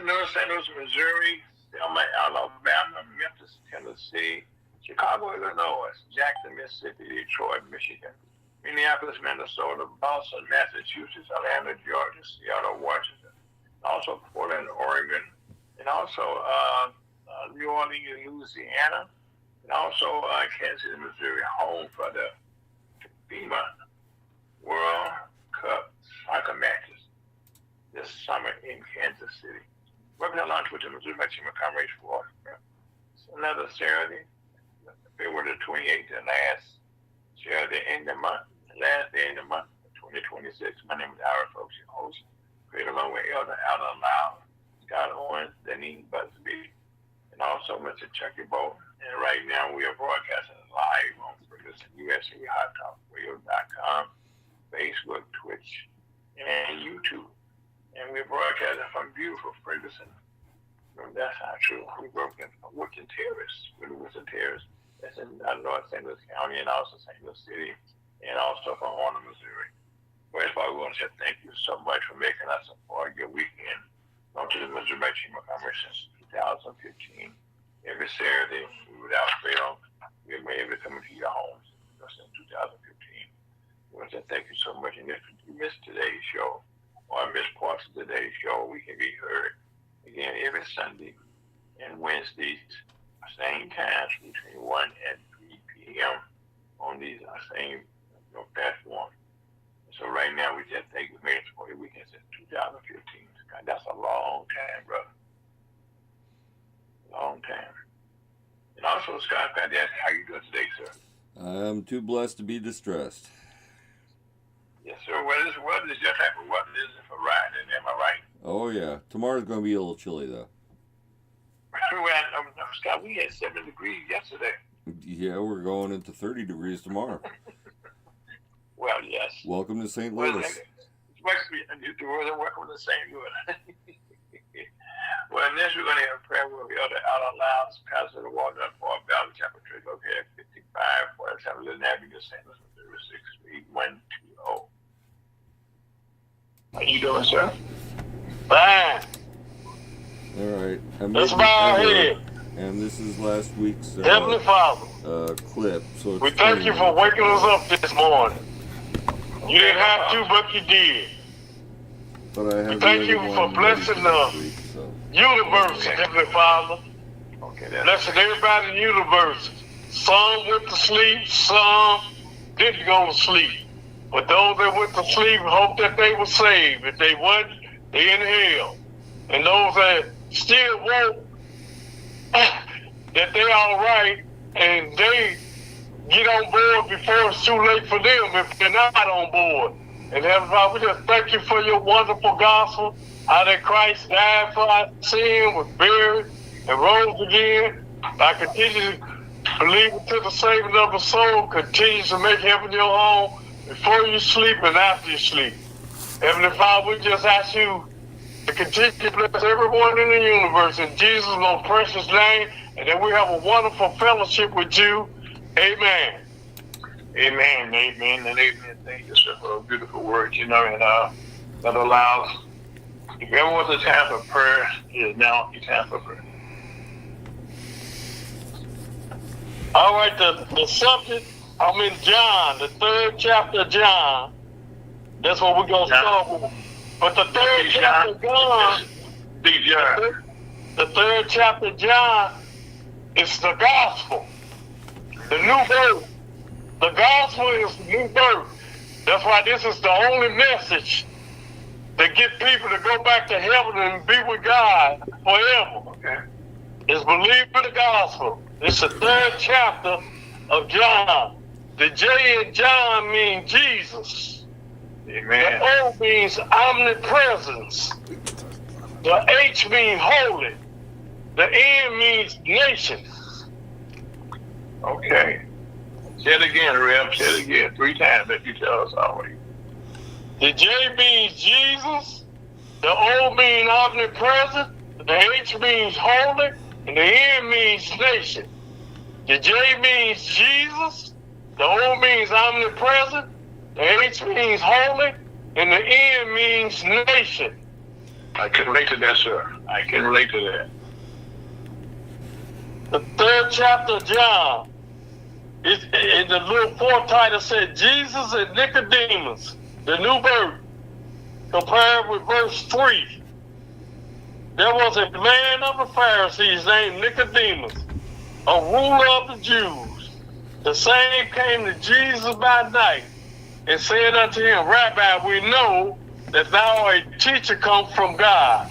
St. Louis, Missouri, Selma, Alabama, Memphis, Tennessee, Chicago, Illinois, Jackson, Mississippi, Detroit, Michigan, Minneapolis, Minnesota, Boston, Massachusetts, Atlanta, Georgia, Seattle, Washington, also Portland, Oregon, and also New Orleans, Louisiana, and also Kansas City, Missouri, home for the FEMA World Cup soccer matches this summer in Kansas City. We're going to launch with the Missouri Maximum Commerce for another Saturday, February the 28th, the last Saturday in the month, last day in the month, 2026. My name is Ira Folks, your host. Create along with Elder Allen Lau, Scott Owens, Denise Busby, and also Mr. Chucky Bolton. And right now we are broadcasting live on Ferguson USA, HotTalkRadio.com, Facebook, Twitch, and YouTube. And we're broadcasting from beautiful Ferguson. That's not true. We work in Woodson Terrace, That's in North St. Louis County and also St. Louis City, and also from Warner, Missouri. First of all, we want to say thank you so much for making us a part of your weekend. Going to the Missouri Chamber of Commerce since 2015. Every Saturday, without fail, we've been able to come into your homes since 2015. We want to say thank you so much. And if you missed today's show, or miss parts of today's show, we can be heard again every Sunday and Wednesdays, same times between 1 and 3 p.m. on these same platforms. So right now, we just thank you very much for your weekend since 2015. God, that's a long time, brother. Long time. And also, Scott, how you doing today, sir? I'm too blessed to be distressed. Yes, sir. What is your type of weather? Is it for riding? Am I right? Oh, yeah. Tomorrow's going to be a little chilly, though. Scott, we had 7 degrees yesterday. Yeah, we're going into 30 degrees tomorrow. Well, yes. Welcome to St. Louis. Welcome to St. Louis. Well, next we're going to have a prayer with the other out loud. Pastor of the Water for Valley Chapel Church located at 5547 Little Avenue, St. Louis, Missouri, 63120. How you doing, sir? Fine. All right. Let's bow our head. And this is last week's Heavenly Father, clip. So we thank you for waking us up this morning. You didn't have to, but you did. But I have we thank you for blessing the universe, Heavenly Father. Blessing everybody in the universe. Some went to sleep, some didn't go to sleep. But those that went to sleep, hope that they were saved. If they weren't, they in hell. And those that still woke, that they're all right, and they get on board before it's too late for them if they're not on board. And Heavenly Father, we just thank you for your wonderful gospel, how that Christ died for our sin, was buried, and rose again. I continue to believe to the saving of the soul, continue to make heaven your home before you sleep and after you sleep. Heavenly Father, we just ask you to continue to bless everyone in the universe in Jesus' most precious name, and that we have a wonderful fellowship with you. Amen. Amen, amen, and amen. Thank you, sir, for those beautiful words, and that allows, if ever was a time for prayer, it is now a time for prayer. All right, the subject, I'm in John, the 3rd chapter of John. That's what we're going to start with. But the 3rd chapter of John, the 3rd chapter of John is the gospel, the new birth. The gospel is the new birth. That's why this is the only message that get people to go back to heaven and be with God forever. Okay. Is believe in the gospel. It's the 3rd chapter of John. The J in John means Jesus. Amen. The O means omnipresence. The H means holy. The N means nation. Okay. Say it again, Rev. Say it again 3 times that you tell us already. The J means Jesus. The O means omnipresent. The H means holy. And the N means nation. The J means Jesus. The O means omnipresent. The H means holy. And the N means nation. I can relate to that, sir. I can relate to that. The 3rd chapter of John, in the little 4th title said, Jesus and Nicodemus, the new birth, compared with verse 3. There was a man of the Pharisees named Nicodemus, a ruler of the Jews. The same came to Jesus by night and said unto him, Rabbi, we know that thou art a teacher come from God.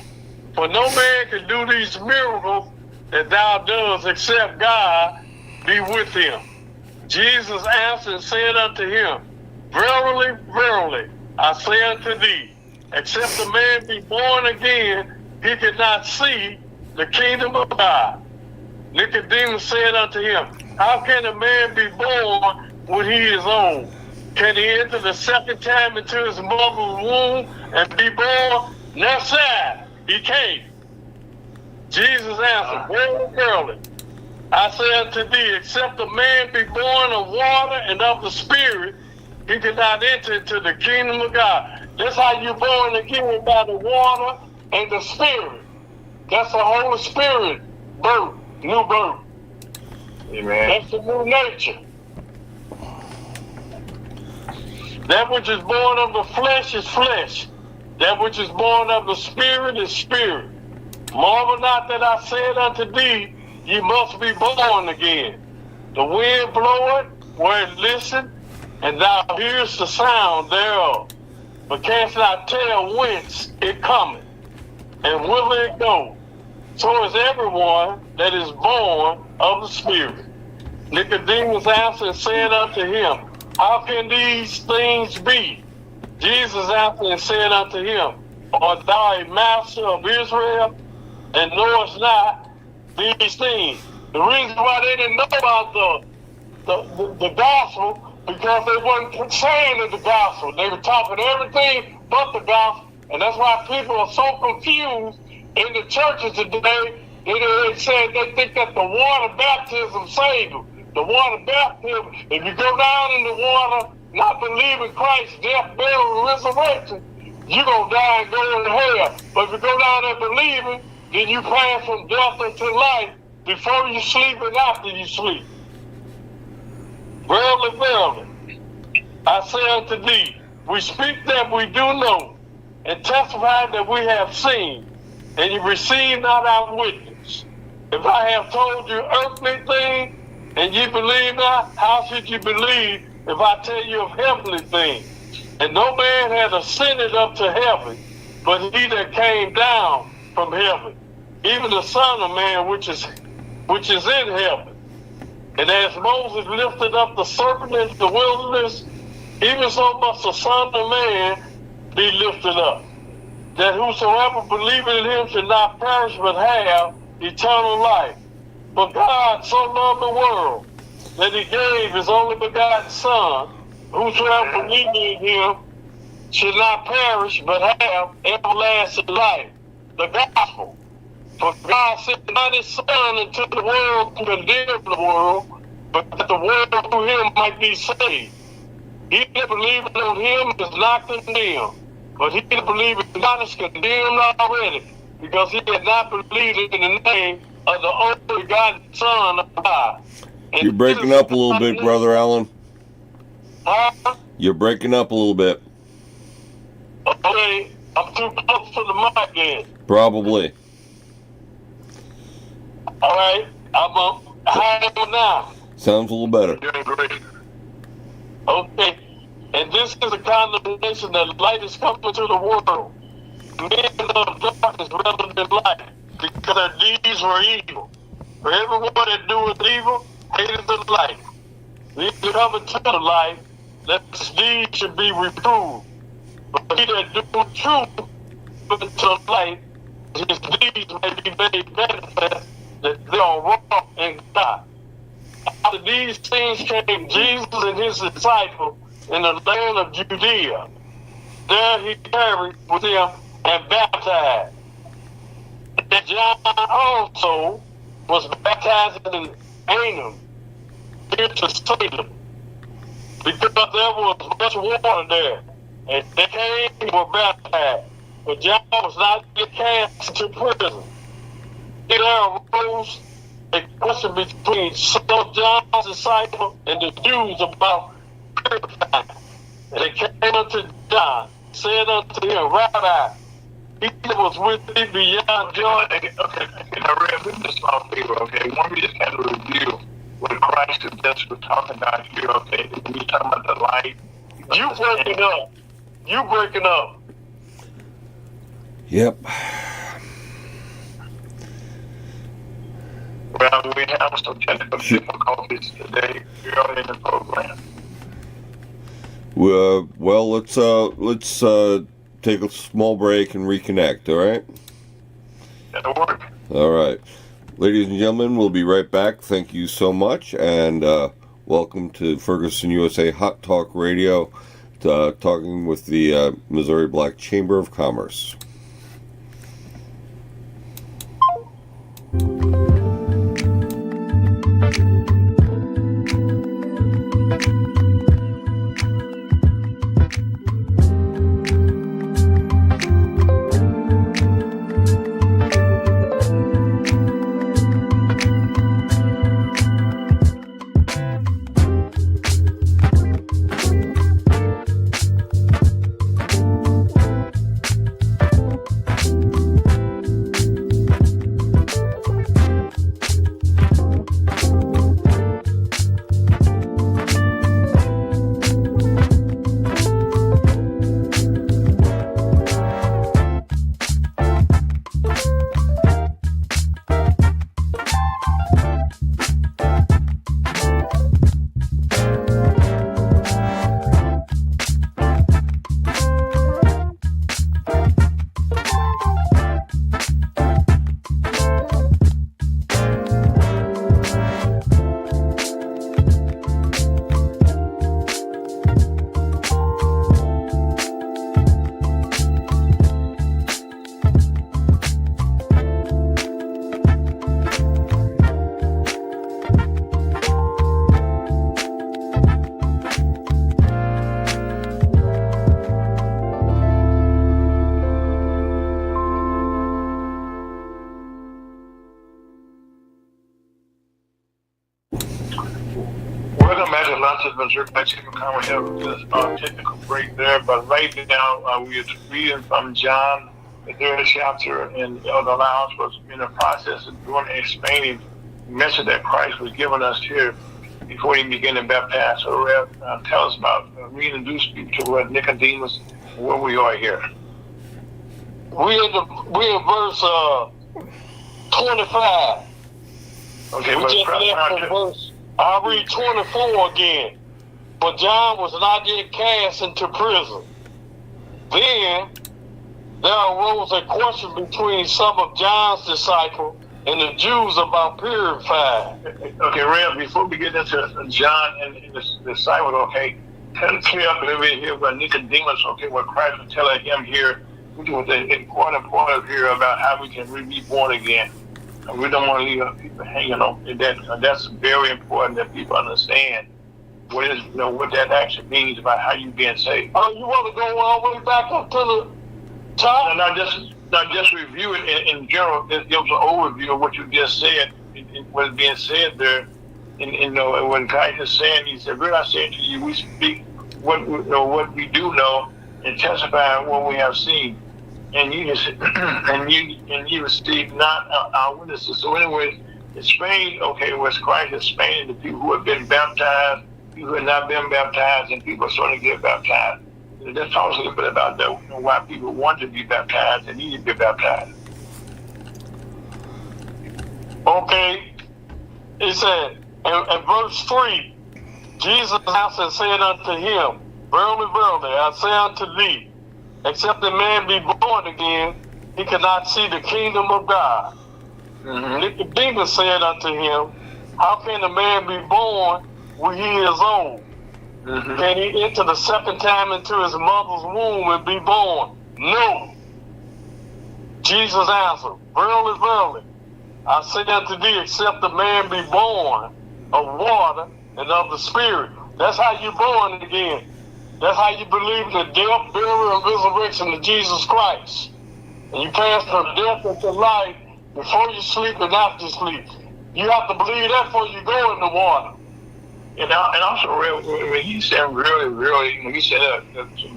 For no man can do these miracles that thou doest except God be with him. Jesus answered and said unto him, Verily, verily, I say unto thee, except a man be born again, he cannot see the kingdom of God. Nicodemus said unto him, How can a man be born when he is old? Can he enter the second time into his mother's womb and be born? No, sir, he can't. Jesus answered, Verily, verily, I say unto thee, except a man be born of water and of the Spirit, he cannot enter into the kingdom of God. That's how you're born again, by the water and the Spirit. That's the Holy Spirit birth, new birth. Amen. That's the new nature. That which is born of the flesh is flesh. That which is born of the Spirit is spirit. Marvel not that I said unto thee, ye must be born again. The wind bloweth where it listeth, and thou hearest the sound thereof, but canst not tell whence it cometh, and whither it goeth. So is everyone that is born of the Spirit. Nicodemus answered and said unto him, How can these things be? Jesus answered and said unto him, Art thou a master of Israel, and knowest not these things? The reason why they didn't know about the gospel, because they weren't saying of the gospel. They were talking everything but the gospel, and that's why people are so confused in the churches today. They said they think that the water baptism saved them. The water baptism, if you go down in the water, not believing Christ's death, burial, and resurrection, you're going to die and go to hell. But if you go down there believing, then you pass from death into life before you sleep and after you sleep. Verily, verily, I say unto thee, we speak that we do know, and testify that we have seen, and you receive not our witness. If I have told you earthly things, and ye believe not, how should you believe if I tell you of heavenly things? And no man hath ascended up to heaven, but he that came down from heaven, even the Son of Man which is in heaven. And as Moses lifted up the serpent in the wilderness, even so must the Son of Man be lifted up, that whosoever believeth in him should not perish but have eternal life. For God so loved the world that he gave his only begotten Son, whosoever believeth in him should not perish but have everlasting life. The gospel. For God sent not his Son into the world to condemn the world, but that the world through him might be saved. He that believeth on him is not condemned, but he that believeth not is condemned already, because he had not believed in the name of the only begotten Son of God. And you're breaking up a little bit, Brother Allen. Huh? You're breaking up a little bit. Okay, I'm too close to the mic then. Probably. All right, how am I now? Sounds a little better. Doing great. Okay, and this is a condemnation that light is coming to the world. Men love darkness rather than light, because their deeds were evil. For everyone that doeth evil hated the light. He that cometh to the light, that his deeds should be reproved. But he that doeth truth cometh to the light, his deeds may be made manifest, that they are wrong in God. After these things came Jesus and his disciples in the land of Judea. There he tarried with them and baptized. And John also was baptized in Aenon, near to Salem, because there was much water there. And they came and were baptized. but John was not yet cast into prison. There arose a question between some of John's disciples and the Jews about purifying. And they came unto John, said unto him, Rabbi, he that was with thee beyond Jordan. Okay, I read with this small favor, okay? When we just kind of review what Christ is just was talking about here, okay? We're talking about the light. You breaking up. You breaking up. Yep. Well, we have some technical difficulties today early in the program. Well, let's take a small break and reconnect. All right. That'll work. All right, ladies and gentlemen, we'll be right back. Thank you so much, and welcome to Ferguson, USA Hot Talk Radio, talking with the Missouri Black Chamber of Commerce. Missouri Black Chamber of Commerce have a technical break there, but right now we are reading from John, the 3rd chapter, and Elder Lounge was in the process of doing explaining the message that Christ was giving us here before he began to baptize. So, Rev, tell us about reintroduce people to Nicodemus, where we are here. We're in verse 25. Okay, we just left from verse. I'll read 24 again. But John was not yet cast into prison. Then there arose a question between some of John's disciples and the Jews about purifying. Okay, Rev, before we get into John and his disciples, okay, kind of clear up a little bit here about Nicodemus, okay, what Christ was telling him here, which was the important point here about how we can be born again. And we don't want to leave people hanging on that. That's very important that people understand what is, what that actually means about how you being saved. Oh, you want to go all the way back up to the top? Not just review it in general. It gives an overview of what you just said, what is being said there. And when Christ is saying, he said, "Really, I say to you, we speak what we do know and testify what we have seen, and you receive not our witnesses." So, anyways, explain. Okay, was Christ explaining to people who have been baptized, people who have not been baptized, and people are starting to get baptized. And that talks a little bit about that, why people want to be baptized and need to be baptized. Okay, he said in verse 3, Jesus answered and said unto him, "Verily, verily, I say unto thee, except a man be born again, he cannot see the kingdom of God." Mm-hmm. Nicodemus said unto him, "How can a man be born when he is old? Mm-hmm. Can he enter the second time into his mother's womb and be born?" No. Jesus answered, "Verily, verily, I say unto thee, except a man be born of water and of the Spirit." That's how you're born again. That's how you believe in the death, burial, and resurrection of Jesus Christ. And you pass from death into life before you sleep and after you sleep. You have to believe that before you go in the water. And also, when he said really, he said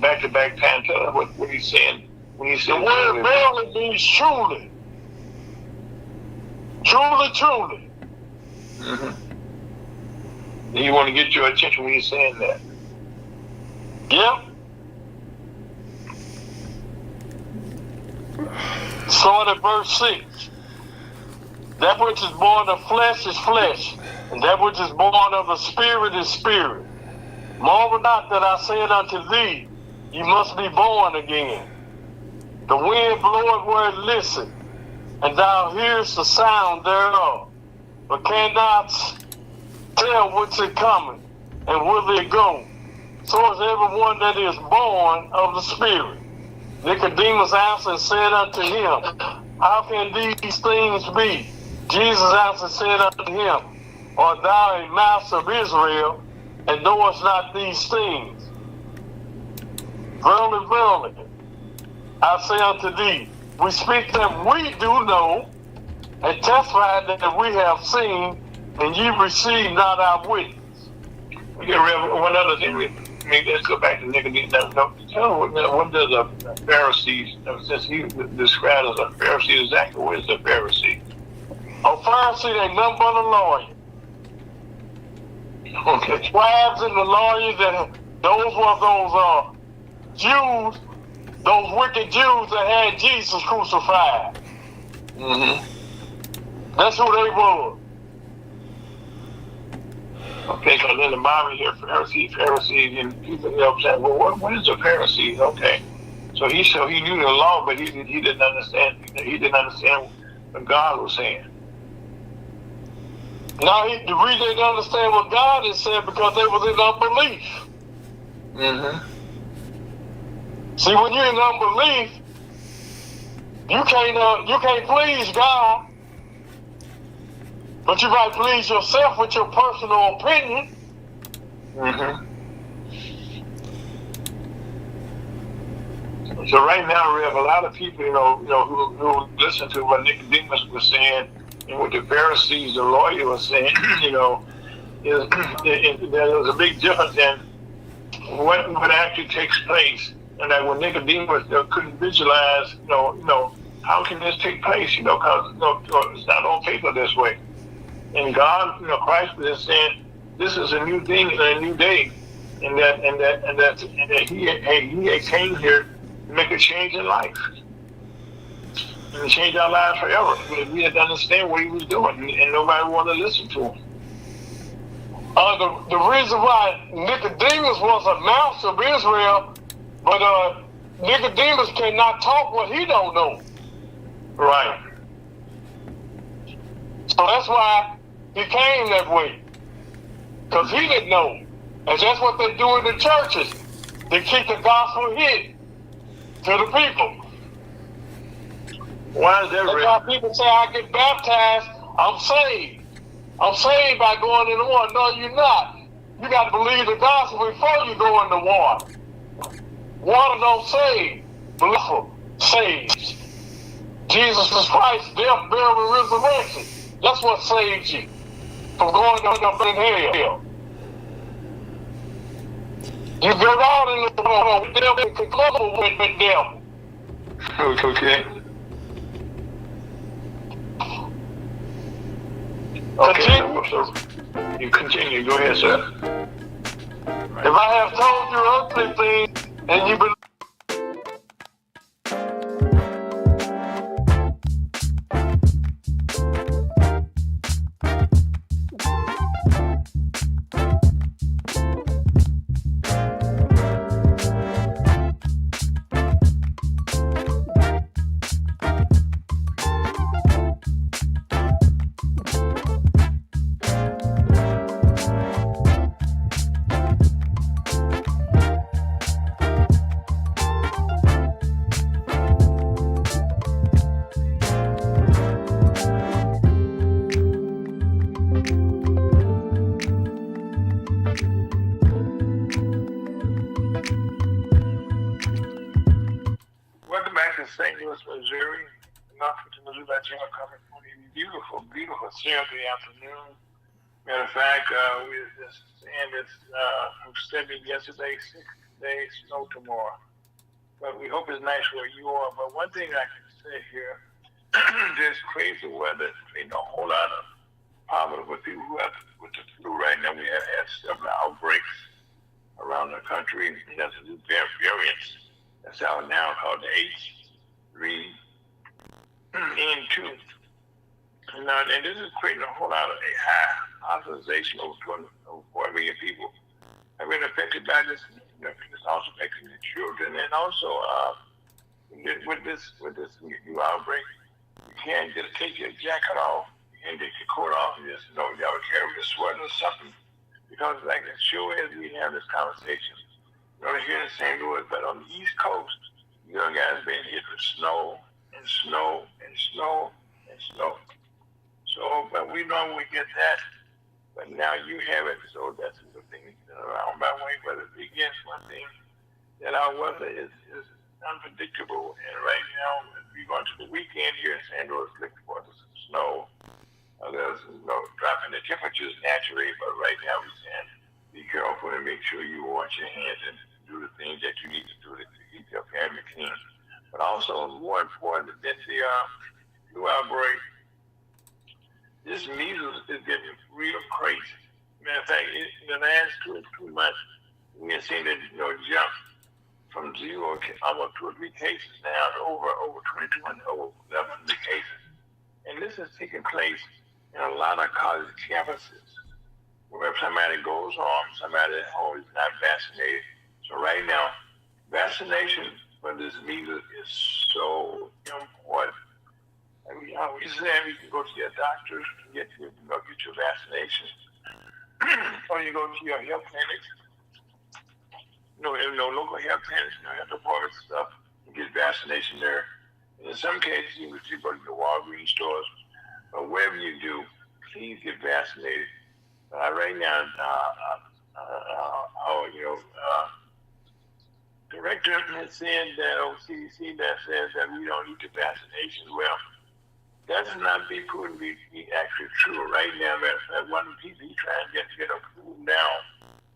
back-to-back time, tell us what he's saying. When he said the word verily means truly. Truly, truly. Mm-hmm. You want to get your attention when he's saying that. Yep. Start at verse 6. That which is born of flesh is flesh, and that which is born of the Spirit is spirit. Marvel not that I said unto thee, you must be born again. The wind bloweth where it listeth, and thou hearest the sound thereof, but cannot tell whence it cometh, and whither it goeth. So is everyone that is born of the Spirit. Nicodemus answered and said unto him, how can these things be? Jesus answered and said unto him, art thou a master of Israel, and knowest not these things? Verily, verily, I say unto thee, we speak that we do know, and testify that we have seen, and ye receive not our witness. One other thing, let's go back to Nicodemus. Tell me, what does a Pharisee, since he described as a Pharisee, exactly what is a Pharisee? A Pharisee ain't nothing but a lawyer. Okay. The scribes and the lawyers, those were those Jews, those wicked Jews that had Jesus crucified. Mm-hmm. That's who they were. Okay, because in the Bible here, Pharisees, and people say, well, what is a Pharisee? Okay, so he knew the law, but he didn't understand. He didn't understand what God was saying. Now, the reason they didn't understand what God is saying because they was in unbelief. Mm-hmm. See, when you're in unbelief, you can't please God, but you might please yourself with your personal opinion. Mm-hmm. So right now, we have a lot of people, who listen to what Nicodemus was saying and what the Pharisees, the lawyer, was saying. There's a big difference in what actually takes place, and that when Nicodemus couldn't visualize, how can this take place? Because it's not on paper this way. And God, Christ was saying, this is a new thing and a new day, and that He came here to make a change in life, and to change our lives forever. We had to understand what He was doing, and nobody wanted to listen to Him. The reason why Nicodemus was a master of Israel, but Nicodemus cannot talk what he don't know. Right. So that's why he came that way, because he didn't know. And that's what they do in the churches. They keep the gospel hidden to the people. Why is that? That's why people say, I get baptized, I'm saved. I'm saved by going in the water. No, you're not. You got to believe the gospel before you go in the water. Water don't save. Belief saves. Jesus Christ, death, burial, and resurrection. That's what saves you from going up in hell. You go out in the water with them and can come with them. Okay. Okay, so you continue. Go ahead, sir. Right. If I have told you earthly things and you believe, back in St. Louis, Missouri. Nothing to Missouri Channel coming from a beautiful, beautiful Saturday afternoon. Matter of fact, we were just saying it's 70 yesterday, 6 days, snow tomorrow. But we hope it's nice where you are. But one thing I can say here, this crazy weather, ain't a whole lot of problem with people who have with the flu right now. We have had several outbreaks around the country. There's a new variant that's out now called the H3N2. And this is creating a whole lot of a high hospitalization over 4 million people have been affected by this. It's also affecting the children, and also with this new outbreak, you can't just take your jacket off and take your coat off and just y'all carry a sweater or something, because like as sure as we have this conversation, here in St. Louis, but on the East Coast, you guys been hit with snow and snow and snow and snow. So, but we normally get that, but now you have it, so that's the thing. Around by way, but it begins one thing, that our weather is unpredictable, and right now, as we go into the weekend here in St. Louis, looking for some snow. There's dropping the temperatures naturally, but right now we can be careful and make sure you wash your hands and do the things that you need to do to keep your family clean. But also, more important than the flu outbreak, this measles is getting real crazy. Matter of fact, in the last 2 months, we have seen it jump from 0 to almost 2 or 3 cases now to over 22 and over 11 cases. And this is taking place in a lot of college campuses, where if somebody goes home, somebody at home is not vaccinated. So right now, vaccination for this measles is so important. I mean, we say you can go to your doctors and get your vaccination, or you go to your health clinics, local health clinics, health department stuff, and get vaccination there. And in some cases, you go to the Walgreens stores, but wherever you do, please get vaccinated. Right now, our director has said that CDC that says that we don't need the vaccination. Well, that's not be proven to be actually true. Right now, one piece he's trying to get approved now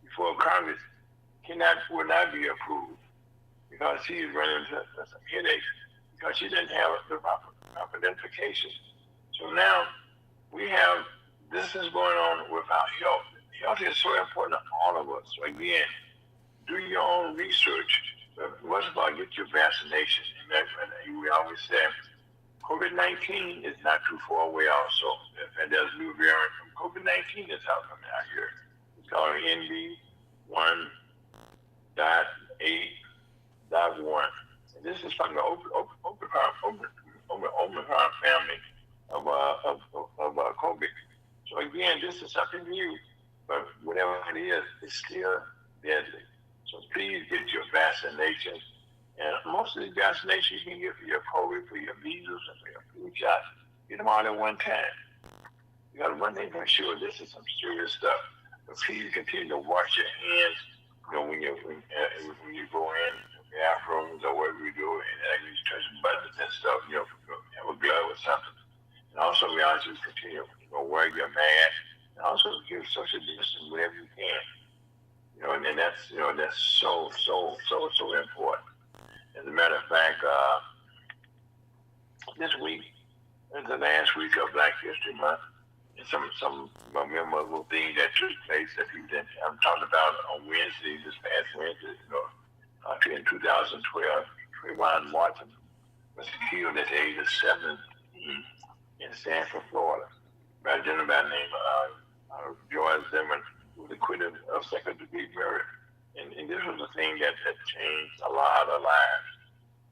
before Congress will not be approved, because she's running into some headaches because she didn't have the proper identification. So now we have this is going on with our health. Health is so important to all of us. So again, do your own research. But most of all, get your vaccination. And we always say COVID-19 is not too far away also. And there's a new variant from COVID-19 that's out coming out here. It's called NB1.8.1. And this is from the Omicron family of COVID. So again, this is something new, but whatever it is, it's still deadly. So please get your vaccination. And most of these vaccinations you can get for your COVID, for your measles, and for your flu shot. Get them all at one time. You got one thing for sure, this is some serious stuff. But please continue to wash your hands. When you go in the bathrooms or whatever you do, and you touch buttons and stuff, have a glove or something. And also, we also continue to wear your mask, and also give social distancing wherever you can. And that's so important. As a matter of fact, this week is the last week of Black History Month, and some memorable things that took place that I'm talking about on Wednesday, this past Wednesday, in 2012, Trayvon Martin was killed at the age of 17 in Sanford, Florida, by a gentleman by the name of George Zimmerman, who was acquitted of second-degree murder. And this was a thing that changed a lot of lives.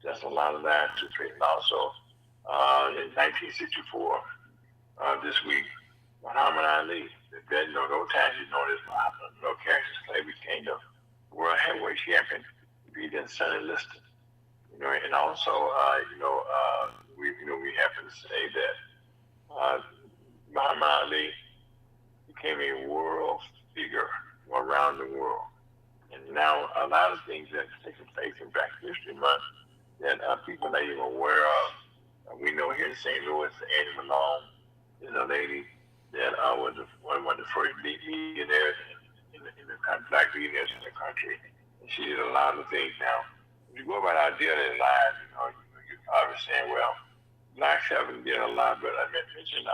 Just a lot of lives to trade. And also, in 1964, this week, Muhammad Ali, those times this, no Cassius Clay became the world heavyweight champion, beat in Sonny Liston. And also, we happen to say that Muhammad Ali became a world figure around the world. And now a lot of things that are taking place in Black History Month that people are not even aware of. We know here in St. Louis, Annie Malone is a lady that was one of the first millionaires in the country, black millionaires in the country. And she did a lot of things now. If you go about our daily lives, you're probably saying, well, blacks haven't done a lot, but I mentioned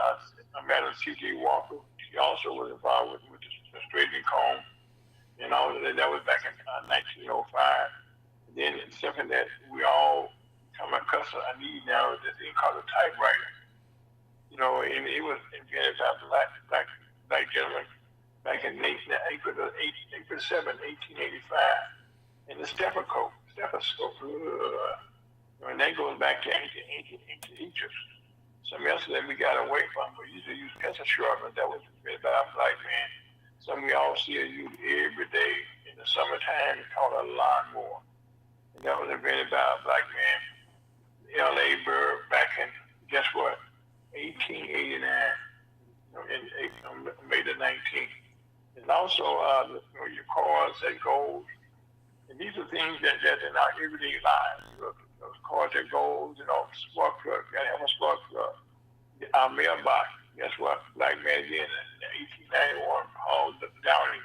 Madam C.J. Walker. She also was involved with the straightening comb, and all of that. That was back in 1905. And then it's something that we all come accustomed. I need now is this thing called a typewriter. And it was invented by black gentlemen back in April 7, 1885. And the stethoscope, and that goes back to ancient Egypt. Something else that we got away from, we used to use pencil sharpeners. That was invented by a black man. Something we all see and use every day in the summertime. It's called a lawnmower. And that was invented by a black man, L.A. Burr, back in, guess what, 1889, in May the 19th. And also, your cars that gold. And these are things that in our everyday lives. Those cars that gold, spark plug, you gotta have a spark plug. Our mailbox, guess what? Black man again in 1891, Paul Downing,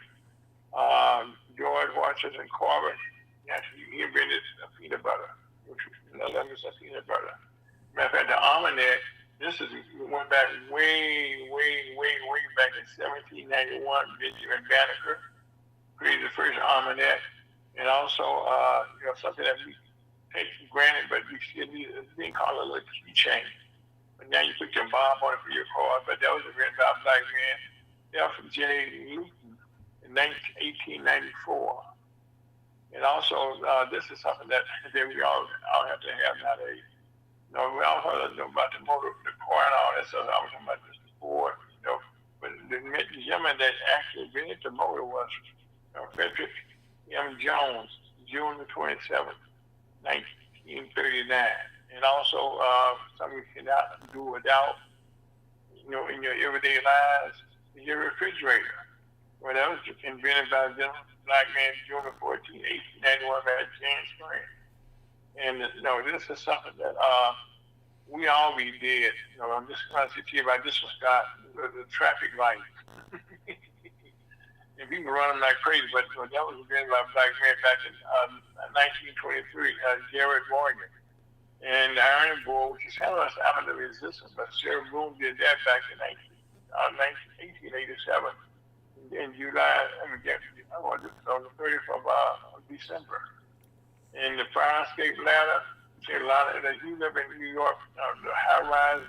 George Washington Carver, he invented peanut butter, which was peanut butter. Matter of fact, the almanac, this went back way back in 1791. Benjamin Banneker created the first almanac, and also something that we take for granted, but we still need a thing called a little keychain. But now you put your bob on it for your card, but that was invented by a black man, Alfred J. Luton, in 1894. And also, this is something that we all have to have nowadays. We all heard about the motor, the car, and all that stuff. I was talking about this before, but the gentleman that actually invented the motor was Frederick M. Jones, June the 27th, 1939. And also, something you cannot do without, in your everyday lives, is your refrigerator. Well, that was invented by the black man, June 14, 1891, by James Grant. And this is something that we all be did. I'm just trying to see about this one, Scott, the traffic light. And people run them like crazy, but that was invented by a black man back in 1923, Jared Morgan. And the iron board, which is kind of out of resistance, but Sarah Boone did that back in 1887 in July, on the 30th of December. And the fire escape ladder, a lot of you live in New York, the high rise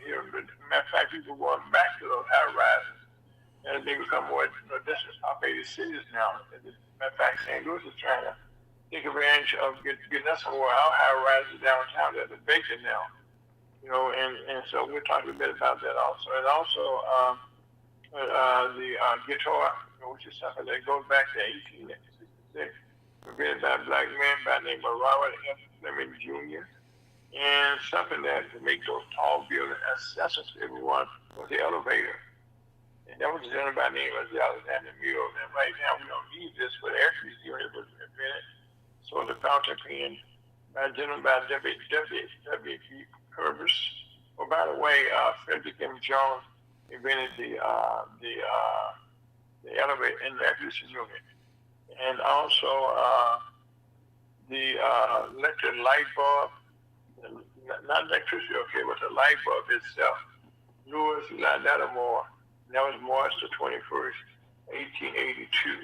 here. Matter of fact, people going back to those high rises, and they become more dissipated cities now. Matter of fact, St. Louis is trying to take advantage of getting us some more high rises downtown that are vacant now. And so we're talking a bit about that also. And also the guitar, which is something that goes back to 1866. Invented by a black man by the name of Robert F. Fleming Jr. And something that to make those tall buildings accessible to everyone was the elevator. And that was done by the name of Alexander Mills. And right now we don't need this, but air conditioning was invented. So the fountain pen by a gentleman by W.P. Purvis. Oh, by the way, Frederick M. Jones invented the elevator and the air conditioning unit. And also the electric light bulb, not electricity, okay, but the light bulb itself. Louis Lattimore, that was March the 21st, 1882.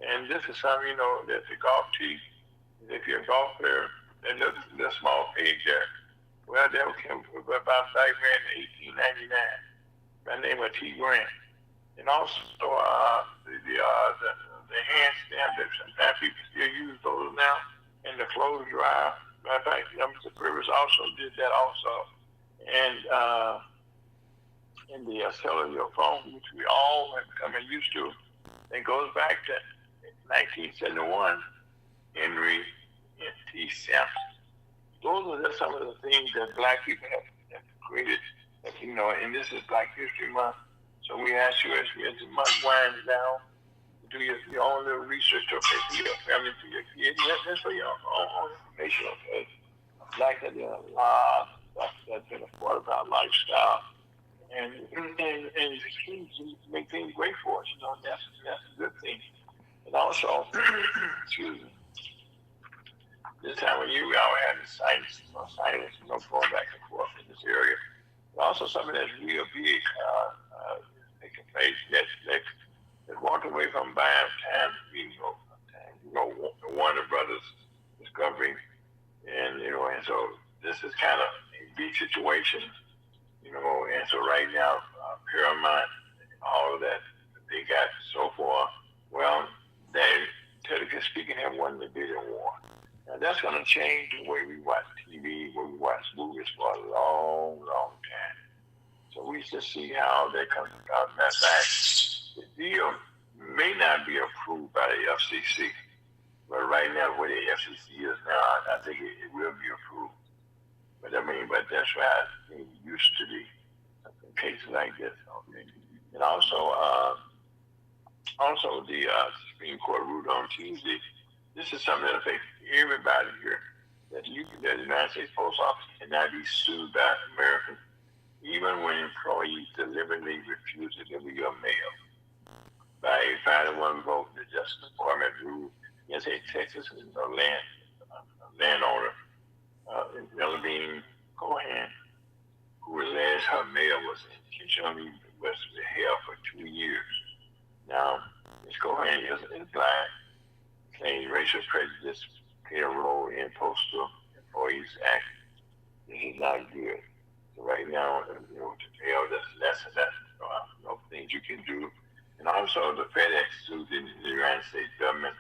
And this is something, that the golf tee, if you're a golf player, and the small page there, well, that came about black man in 1899 by the name of T. Grant. And also the hand stamp that sometimes people still use those now, and the clothes dryer. Matter of fact, Mr. Purvis also did that also. And in the cellular phone, which we all have become used to, it goes back to 1971, Henry T. Sampson. Those are just some of the things that black people have created, and this is Black History Month. So we ask you as the month winds down, do your own little research, okay, for your family, for your kids. That's for your own information, okay? like that there's a lot of stuff that's been a part of our lifestyle. And to make things great for us, that's a good thing. And also, excuse me, this time of year we always have the sinus, going back and forth in this area. But also something that's real big taking place that walked away from buying time, the Warner Brothers discovery, and so this is kind of a big situation, and so right now, Paramount, all of that they got so far, well, they, technically speaking, have won the bidding war. Now that's going to change the way we watch TV, way we watch movies for a long, long time. So we should see how that comes about. Matter of fact, the deal may not be approved by the FCC, but right now, where the FCC is now, I think it will be approved. But that's how it used to be in cases like this. Okay. And also the Supreme Court ruled on Tuesday. This is something that affects everybody here. That the United States Post Office cannot be sued by Americans, even when employees deliberately refuse to deliver your mail. By a 5-1 vote, the Justice Department ruled against a Texas landowner, Melvin Cohen, who alleged her mail was intentionally held for 2 years. Now, Ms. Cohen is blind, claims racial prejudice played a role in Postal Employees Act. This is not good. So right now, to tell that's things you can do. And also the FedEx sued the United States government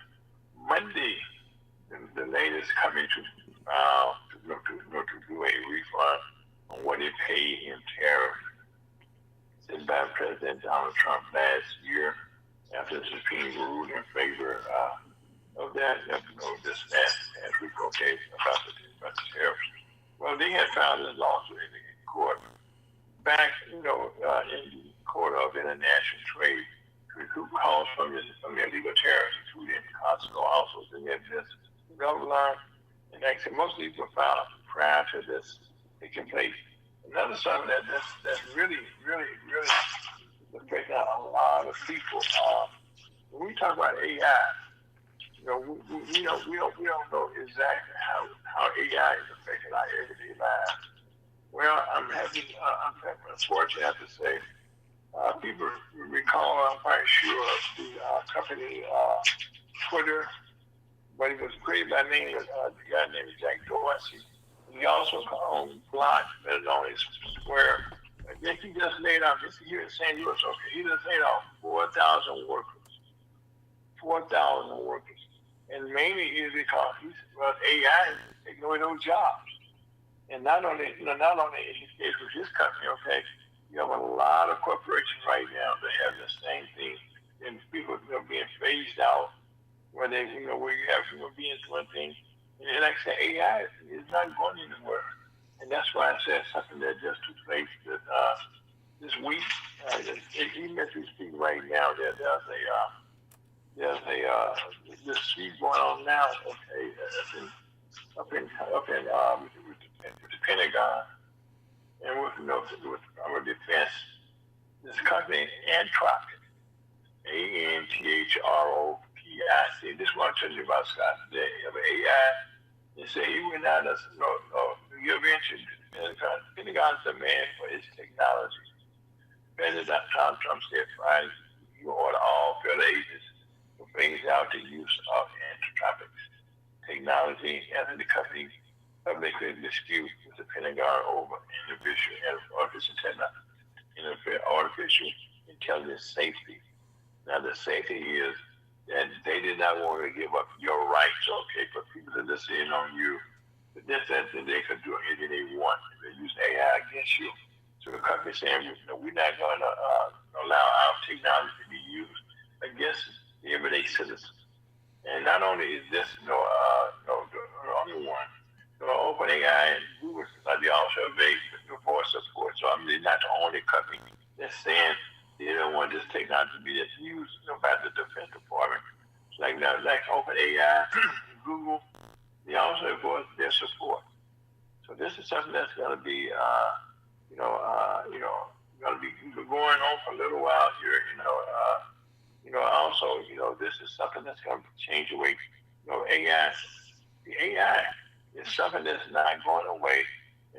Monday. The latest coming to do a refund on what it paid in tariff sent by President Donald Trump last year after the Supreme Court ruled in favor of that. This last week, okay, about the tariffs. Well, they had filed a lawsuit in the court back, in the Court of International Trade to recoup costs from illegal tariffs, including Costco, also in their business. Government, and actually most of these were filed prior to this taking place. Another something that's really affecting a lot of people. When we talk about AI, we don't know exactly how AI is affecting our everyday lives. Well, I'm fortunate to say, people recall, I'm quite sure, the company Twitter, but it was created by a guy named Jack Dorsey. He also blocked on his Square. I think he just laid off, this is here in San Diego, okay, he just laid off 4,000 workers. 4,000 workers. And mainly is because AI is taking away those jobs. And not only in his case with his company, okay, you have a lot of corporations right now that have the same thing. And people are being phased out where where you have human beings doing things. And like I said, AI is not going anywhere. And that's why I said something that just took place this week. Even as we speak right now, there's this speech going on now, okay, up in with the Pentagon and with our defense. This company, Anthropic, ANTHROPIC. This is what I'm telling you about, Scott, today. Of AI, they say he went out of your venture. The Pentagon's demand for its technology. President Donald Trump said Friday, he ordered all federal agents to phase out the use of Anthropic technology after the company publicly dispute with the Pentagon over artificial intelligence safety. Now, the safety is that they did not want to give up your rights, okay, for people to listen in on you. But this that they could do anything they want. They use AI against you. So the company saying, we're not going to allow our technology to be used against the everyday citizen. And not only is this the only one, OpenAI and Google, they also made the voice support. So they're not the only company that's saying they don't want this technology to be used by the Defense Department. Like OpenAI, Google, they also voiced their support. So this is something that's going to be, going to be going on for a little while here. Also, this is something that's going to change the way, AI. The AI is something that's not going away,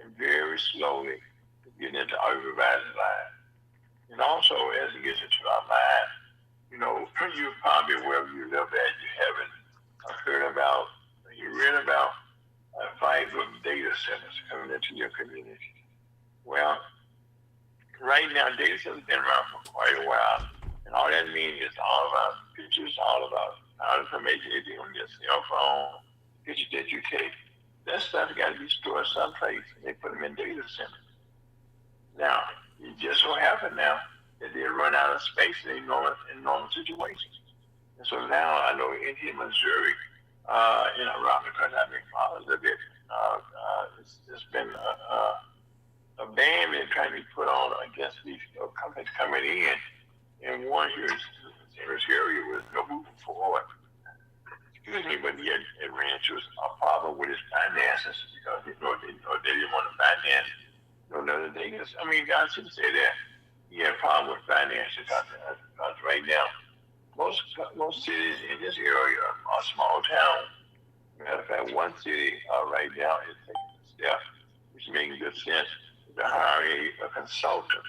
and very slowly getting into everybody's life. And also, as it gets into our lives, you probably wherever you live at, you haven't heard about, you read about 5 data centers coming into your community. Well, right now, data centers have been around for quite a while, and all that means is all about pictures, all about our information is on your cell phone, pictures that you take. That stuff got to be stored someplace, and they put them in data centers. Now, it just so happened now that they run out of space in normal situations. And so now I know in here, Missouri, around the country, I've been following a bit. It's been a ban been trying to be put on against these companies coming in. And one here in this area was no moving forward. Excuse me, but he had ran into a problem with his finances because they didn't want to finance another thing. I mean, God should say that he had a problem with finances because right now most cities in this area are small towns. Matter of fact, one city right now is taking a step, which makes good sense, to hire a consultant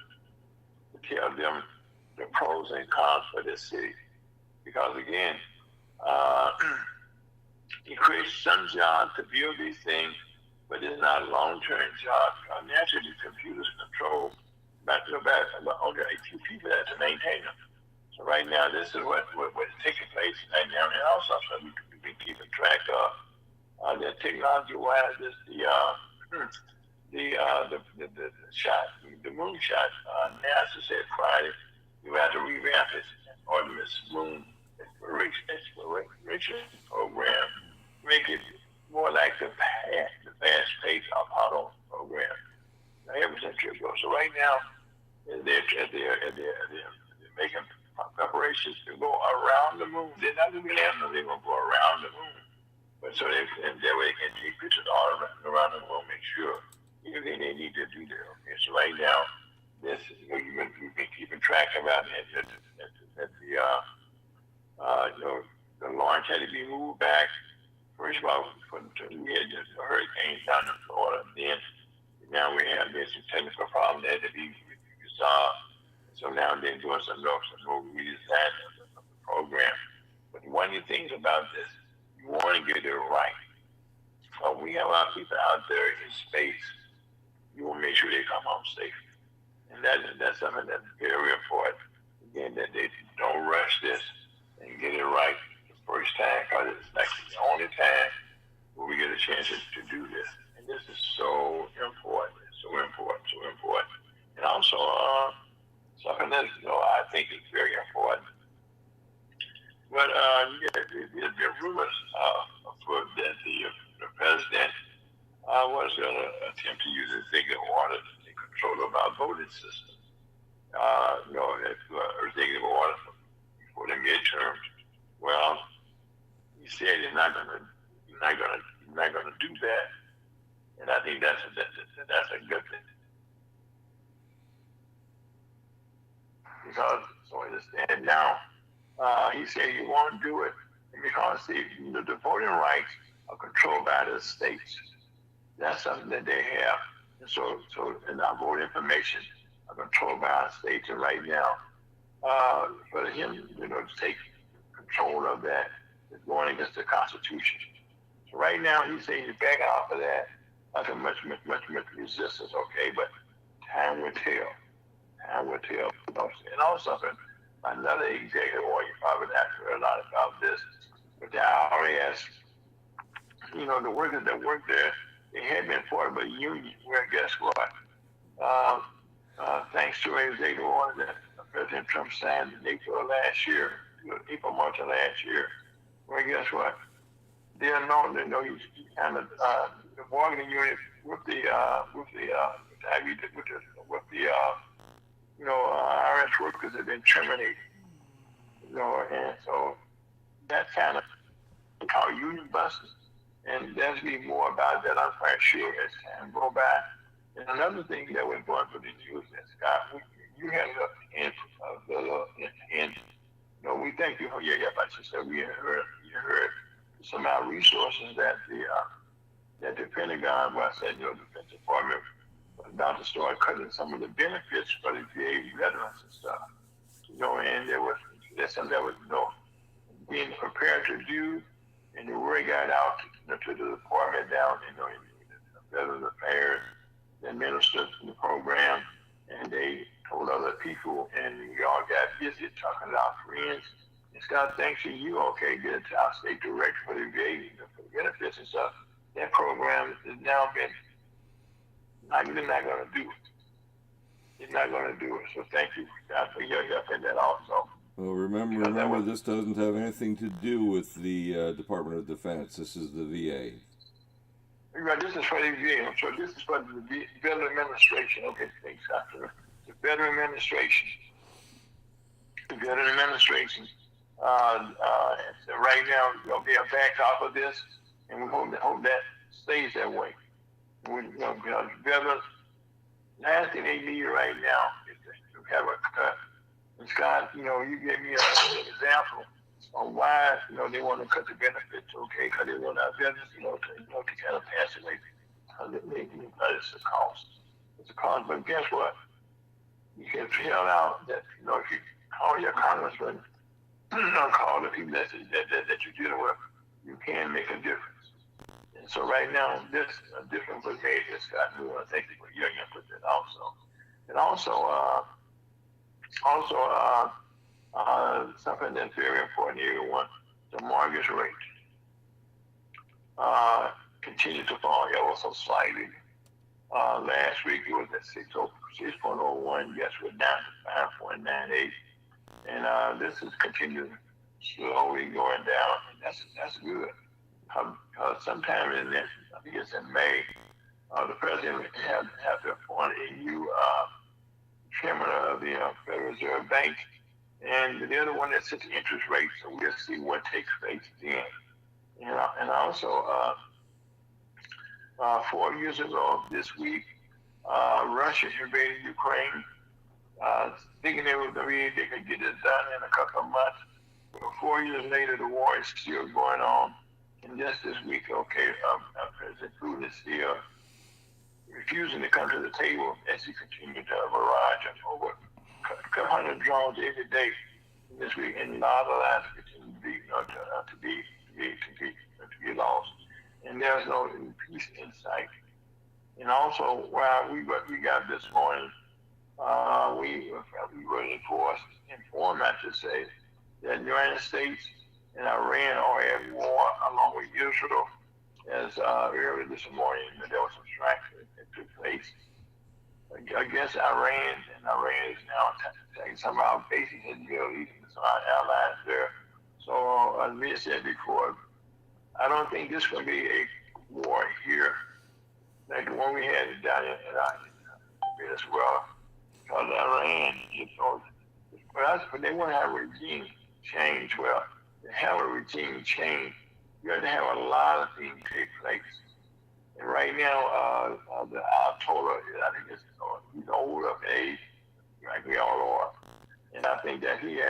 to tell them the pros and cons for this city. Because again, it creates some jobs to build these things, but it's not a long-term job. Naturally, computers control only a few people that to maintain them. So right now, this is what is taking place right now, and also so we've been keeping track of that technology-wise. Is the shot, the moon shot. NASA said Friday you have to revamp it on this moon exploration program, make it more like the fast-paced Apollo program. Now, ever since it goes. So right now, they're making preparations to go around the moon. They're not going to land, they're going to go around the moon. But so that way they can take pictures all around the moon, make sure everything they need to do there. Okay, so right now, this we've been keeping track about that the launch had to be moved back. First of all, we had just hurricanes down in Florida. Then now we have this technical problem that had to be resolved. So now they're doing some redesign of the program. But one of the things about this, you want to get it right. So we have our people out there in space. You want to make sure they come home safe. And that's something that's very important. Again, that they don't rush this and get it right the first time, because it's like the only time where we get a chance to do this. And this is so important, so important, so important. And also, something that I think is very important. But there's been rumors that the president was going to attempt to use executive order to take control of our voting system. Executive order for the midterms. Well, he said he's not going to do that, and I think that's a good thing. Because so I understand now, he said he won't do it because the voting rights are controlled by the states. That's something that they have, and so and our voting information are controlled by our states. And right now, for him, to take control of that is going against the Constitution. So right now, he's saying he's backing off of that. Not so much resistance, okay, but time will tell. Time will tell. And also, another executive order, you probably not heard a lot about this, but the IRS, the workers that work there, they had been part of a union where, guess what? Thanks to an executive order that President Trump signed in April of last year, March of last year, where guess what? They are known to know you kind of the bargaining unit with the IRS workers have been terminated. And so that kind of called union buses. And there's be more about that, I'm quite sure, as time go by. And another thing that we're going for the news is, Scott, you had we thank you for your effort. You said you heard some of our resources that the Pentagon, well, I said, Defense Department was about to start cutting some of the benefits for the VA veterans and stuff. And there's something that was, being prepared to do, and the word got out to the department down, in the Veterans Affairs, the administrators in the program, and they told other people, and we all got busy talking to our friends. And Scott, thanks to you, get it to our state director for the VA, for the benefits and stuff. That program has now been, they're not going to do it. It's not going to do it. So thank you, Scott, for your help in that also. Well, remember, this doesn't have anything to do with the Department of Defense. This is the VA. Right, this is for the VA. So this is for the Veteran Administration. Okay, thanks, Doctor. The Veteran Administration. The Veteran Administration. So right now, they are backed off of this, and we hope that stays that way. Because veterans, last thing they need right now is to have a cut. And Scott, you gave me an example on why, they want to cut the benefits, because they want our veterans, to kind of pass away. It's a cost. It's a cost, but guess what? You can tell out that, if you call your congressman, call the people that you're dealing with, you can make a difference. And so right now, this difference was made. Scott, we want to thank you for your input also. And also, something that's very important to everyone, the mortgage rate continued to fall ever so slightly. Last week it was at 6.01, yes, we're down to 5.98. And this is continuing slowly going down, and that's good. Sometime in this, I think it's in May, the president have to appoint a new chairman of the Federal Reserve Bank, and the other one that sets the interest rate. So we'll see what takes place then. And also, 4 years ago this week, Russia invaded Ukraine, thinking they could get it done in a couple of months. But 4 years later, the war is still going on. And just this week, President Putin is still refusing to come to the table as he continues to barrage of over a couple hundred drones every day this week, and a lot of lives continue to be lost. And there's no peace in sight. And also, while we got this morning, we were informed, I should say, that the United States and Iran are at war along with Israel. As earlier this morning, there was some strikes that took place against Iran, and Iran is now taking some of our bases in the Middle East and some of our allies there. So, as we said before, I don't think this will be a war here like the one we had down in Venezuela. Because Iran, but they want to have a regime change. Well, to have a regime change, you have to have a lot of things take place. And right now, the Ayatollah, I think he's old of age, like we all are. And I think that he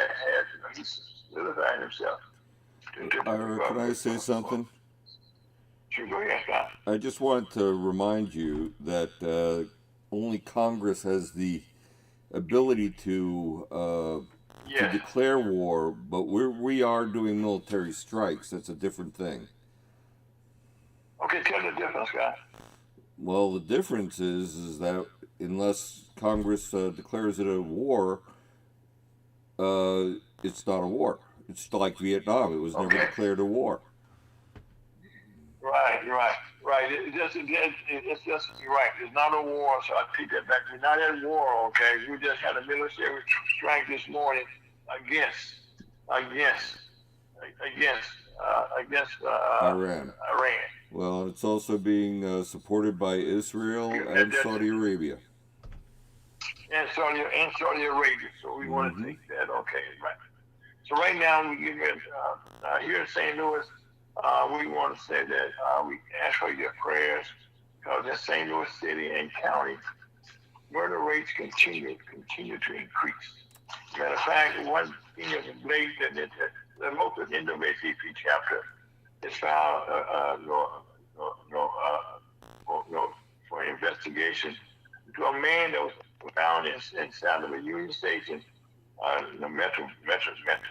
he's solidified himself. Can I say something? Sure, go ahead, Scott. I just want to remind you that only Congress has the ability to declare war, but we are doing military strikes. That's a different thing. Okay, tell the difference, Scott. Well, the difference is that unless Congress declares it a war, it's not a war. It's like Vietnam. It was never declared a war. Right. It's just you're right. It's not a war, so I take that back. We're not at war, okay? We just had a military strike this morning against Iran. Well, it's also being supported by Israel and Saudi Arabia. And Saudi Arabia. So we want to take that, okay, right. So right now we get here in St. Louis, we want to say that we ask for your prayers because in St. Louis City and County, murder rates continue to increase. Matter of fact, one thing is blatant that the local NAACP chapter is filed for investigation to a man that was found inside of a Union Station, the Metro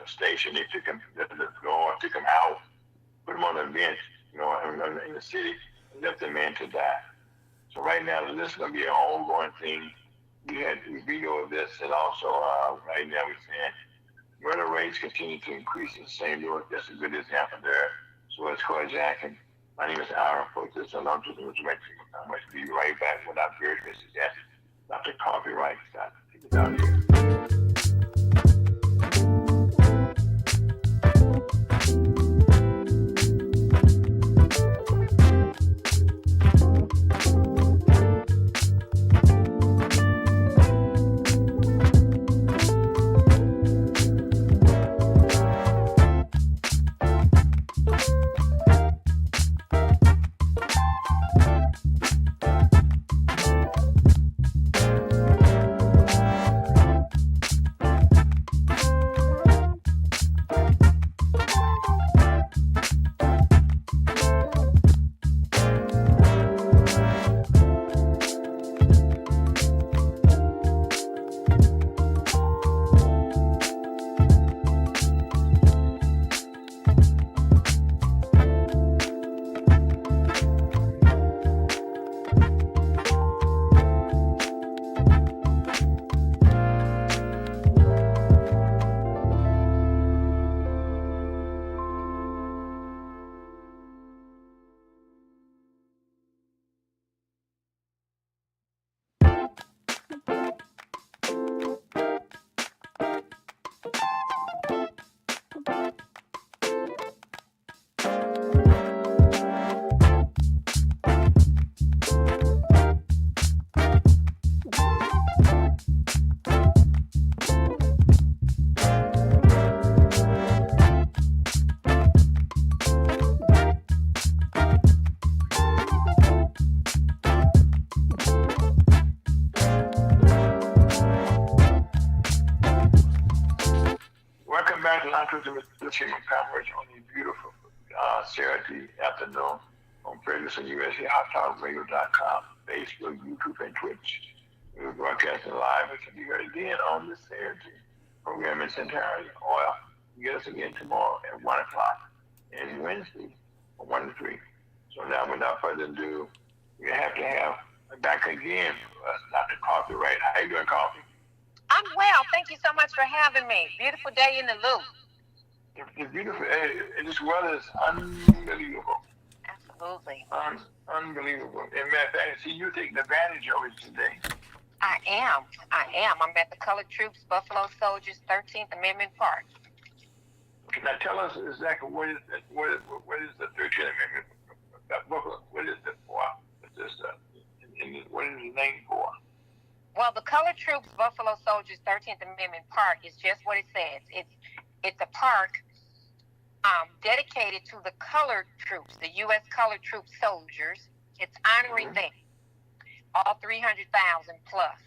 Station. They took him to the door, took him out, put him on a bench, in the city, and left the man to die. So right now, this is going to be an ongoing thing. We had video of this, and also right now we're saying murder rates continue to increase in St. Louis. That's a good example there. So it's carjacking. My name is Aaron. Folks, this is along to the Mexico. I'm going to be right back with our very Mrs. S. Dr. Coffee Wright. Take it out here. Coverage on the beautiful Saturday afternoon on Ferguson USA HotTalkRadio.com, Facebook, YouTube, and Twitch. We're broadcasting live. It can be heard again on this Saturday. Program in its entirety. Or you get us again tomorrow at 1 o'clock and Wednesday from 1 to 3. So now, without further ado, we have to have back again Dr. Coffee Wright. How you doing, Coffee? I'm well. Thank you so much for having me. Beautiful day in the loop. It's beautiful. This weather is unbelievable. Absolutely. Unbelievable. And matter of fact, see, you taking advantage of it today. I am. I'm at the Colored Troops Buffalo Soldiers 13th Amendment Park. Okay, now tell us exactly what is the 13th Amendment? What is it for? What is the name for? Well, the Colored Troops Buffalo Soldiers 13th Amendment Park is just what it says. It's a park dedicated to the colored troops, the U.S. colored troop soldiers. It's honoring them, all 300,000 plus.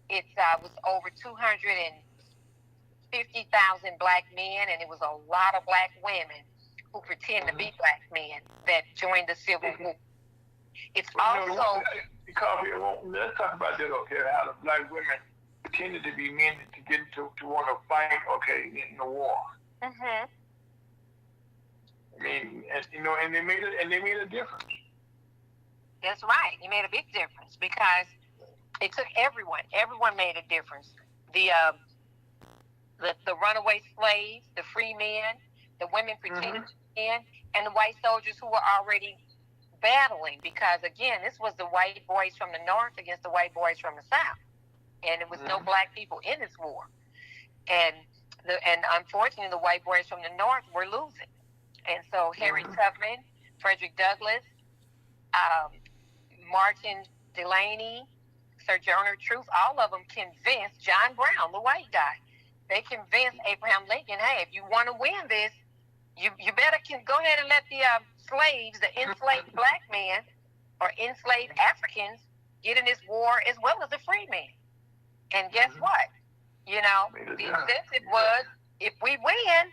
It was over 250,000 black men, and it was a lot of black women who pretend to be black men that joined the Civil War. It's also... Let's talk about that, okay, how the black women pretended to be men to get to want to fight, okay, in the war. Mm-hmm. I mean, and they made a difference. That's right. It made a big difference because it took everyone. Everyone made a difference. The runaway slaves, the free men, the women pretending to be men, and the white soldiers who were already battling. Because again, this was the white boys from the north against the white boys from the south, and there was no black people in this war. And unfortunately, the white boys from the north were losing. And so Harry Tubman, Frederick Douglass, Martin Delany, Sojourner Truth, all of them convinced John Brown, the white guy. They convinced Abraham Lincoln, hey, if you want to win this, you better go ahead and let the slaves, the enslaved black men or enslaved Africans, get in this war as well as the free men. And guess what? You know, the incentive was, if we win,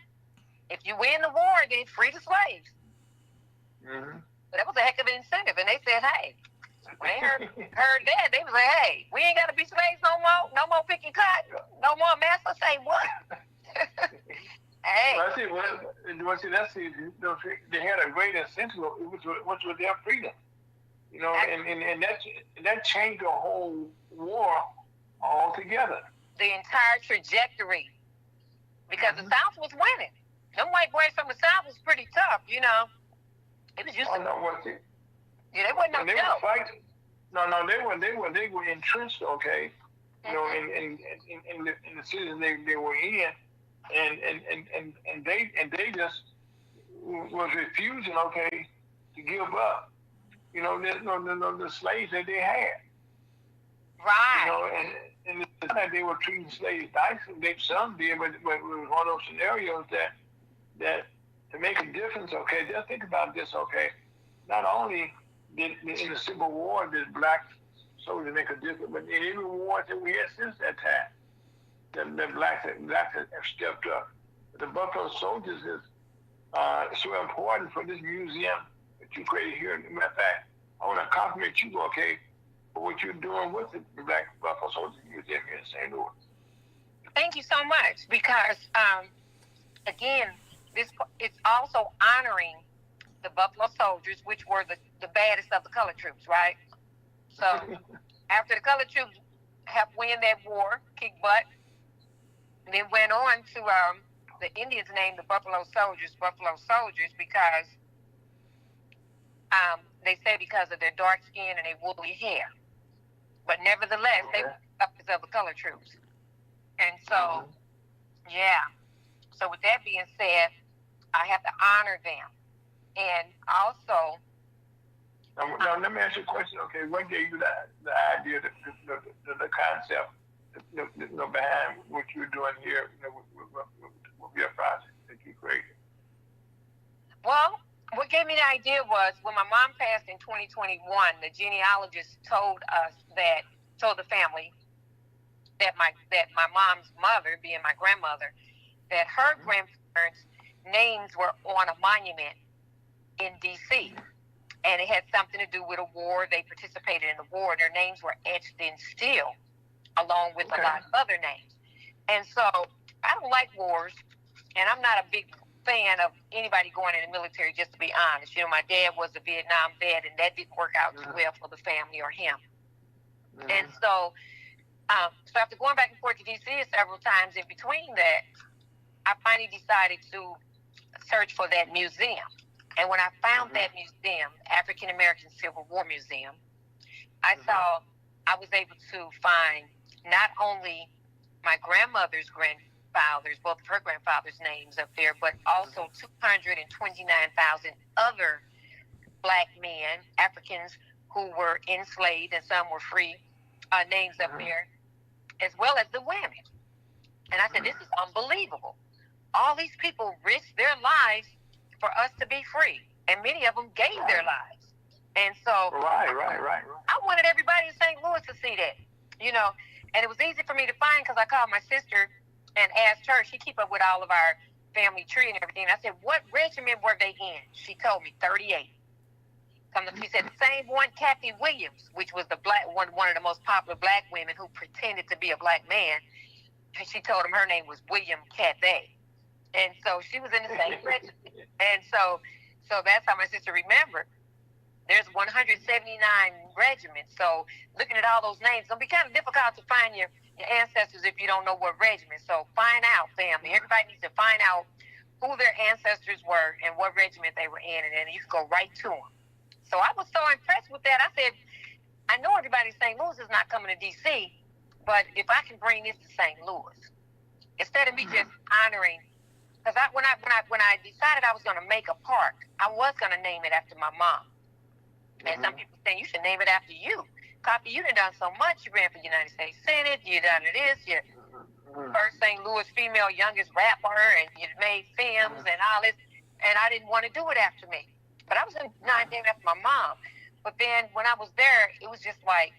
if you win the war, then free the slaves. Mm-hmm. But that was a heck of an incentive. And they said, hey, when they heard that, they was like, hey, we ain't got to be slaves no more. No more picking cotton. No more master. Say what? Hey. Well, they had a great incentive, which was their freedom. You know, and that changed the whole war altogether. The entire trajectory. Because the South was winning. Them white boys from the South was pretty tough, you know. It was just they wasn't no joke. Were fighting. No, they were entrenched, okay. You know, in the cities they were in, and they just was refusing, okay, to give up. You know, the slaves that they had. Right. You know, and they were treating slaves nicely. Some did, but it was one of those scenarios that to make a difference, okay, just think about this, okay. Not only did in the Civil War did black soldiers make a difference, but in every war that we had since that time, the blacks have stepped up. The Buffalo Soldiers is so important for this museum that you created here. As a matter of fact, I want to compliment you, okay, for what you're doing with the Black Buffalo Soldiers Museum here in St. Louis. Thank you so much, because again, it's also honoring the Buffalo Soldiers, which were the baddest of the color troops, right? So after the color troops helped win that war, kick butt, and then went on to the Indians named the Buffalo Soldiers because they say because of their dark skin and their woolly hair. But nevertheless, they were puppets of the color troops. And so, yeah. So with that being said, I have to honor them. And also... Now let me ask you a question, okay? What gave you the idea, the concept, behind what you're doing here with your project that you created? Well, what gave me the idea was when my mom passed in 2021, the genealogist told the family that my mom's mother, being my grandmother, that her grandparents' names were on a monument in D.C., and it had something to do with a war. They participated in the war, and their names were etched in steel, along with a lot of other names. And so I don't like wars, and I'm not a big fan of anybody going in the military, just to be honest. You know, my dad was a Vietnam vet, and that didn't work out too well for the family or him. And so after going back and forth to D.C. several times in between that, I finally decided to search for that museum. And when I found that museum, African American Civil War Museum, I was able to find not only my grandmother's grandfathers, both of her grandfathers' names up there, but also 229,000 other black men, Africans who were enslaved and some were free, names up there, as well as the women. And I said, this is unbelievable. All these people risked their lives for us to be free, and many of them gave their lives. And so right. I wanted everybody in St. Louis to see that, you know, and it was easy for me to find because I called my sister and asked her. She keep up with all of our family tree and everything. I said, what regiment were they in? She told me 38. She said the same one, Kathy Williams, which was the one of the most popular black women who pretended to be a black man. She told him her name was William Cathay. And so she was in the same regiment. And so that's how my sister remembered. There's 179 regiments. So looking at all those names, it's going to be kind of difficult to find your ancestors if you don't know what regiment. So find out, family. Everybody needs to find out who their ancestors were and what regiment they were in, and then you can go right to them. So I was so impressed with that. I said, I know everybody in St. Louis is not coming to D.C., but if I can bring this to St. Louis, instead of me just honoring, because when I decided I was going to make a park, I was going to name it after my mom. And some people say, you should name it after you. Copy, you done so much. You ran for United States Senate. You done this. You're first St. Louis female youngest rapper, and you made films and all this. and I didn't want to do it after me. But I was not named after my mom. But then when I was there, it was just like,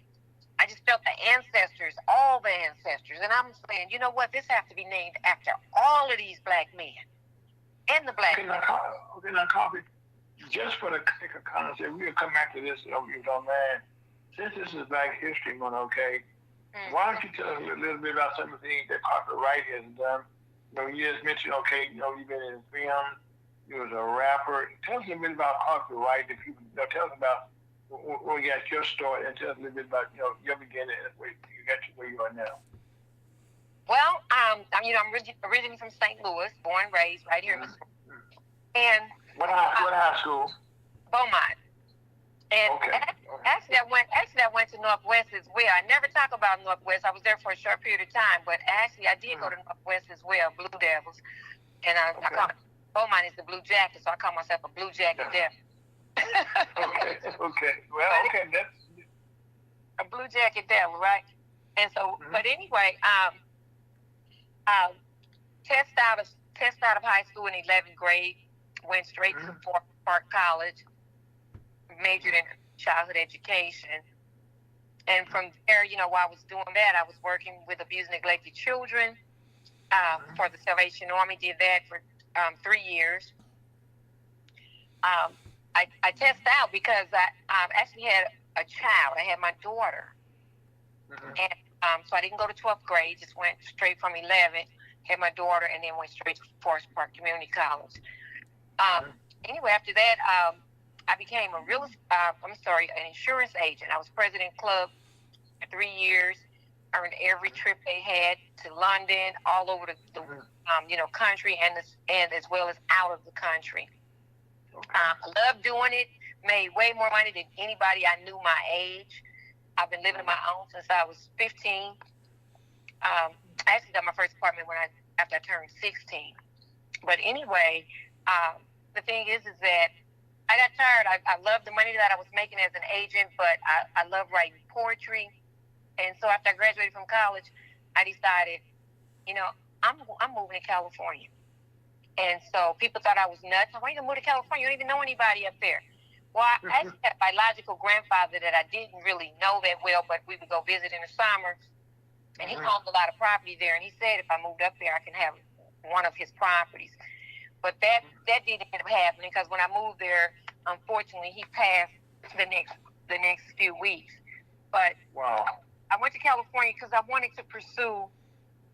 I just felt the ancestors, all the ancestors. And I'm saying, you know what? This has to be named after all of these black men and the black women. Okay, now, Coffee, just for the sake of concept, we'll come back to this if you don't mind. Since this is Black History Month, okay, why don't you tell us a little bit about some of the things that Wright has done? You know, you just mentioned, okay, you know, you've been in film, you was a rapper. Tell us a little bit about Wright. If you tell us about where you got your story, and tell us a little bit about, you know, your beginning and where you got to where you are now. Well, you know, I'm originally from St. Louis, born and raised right here in Missouri. And what high school? Beaumont. And actually, I went to Northwest as well. I never talk about Northwest. I was there for a short period of time, but actually, I did go to Northwest as well, Blue Devils. And I call it, Beaumont is the Blue Jacket, so I call myself a Blue Jacket Devil. Okay. Well, okay, that's a Blue Jacket Devil, right? And so, but anyway, test out of high school in 11th grade, went straight to Fort Park College, majored in childhood education, and from there, you know, while I was doing that, I was working with abused and neglected children for the Salvation Army. Did that for 3 years. I tested out because I actually had a child. I had my daughter. And so I didn't go to 12th grade, just went straight from 11th, had my daughter, and then went straight to Forest Park Community College. Anyway, after that, I became an insurance agent. I was president club for 3 years, earned every trip they had to London, all over the country, and as well as out of the country. I loved doing it, made way more money than anybody I knew my age. I've been living on my own since I was 15. I actually got my first apartment after I turned 16. But anyway, the thing is that I got tired. I loved the money that I was making as an agent, but I love writing poetry. And so after I graduated from college, I decided, you know, I'm moving to California. And so people thought I was nuts. Why are you going to move to California? You don't even know anybody up there. Well, I actually had a biological grandfather that I didn't really know that well, but we would go visit in the summer. And he owned a lot of property there. And he said if I moved up there, I can have one of his properties. But that didn't end up happening because when I moved there, unfortunately, he passed the next few weeks. But I went to California because I wanted to pursue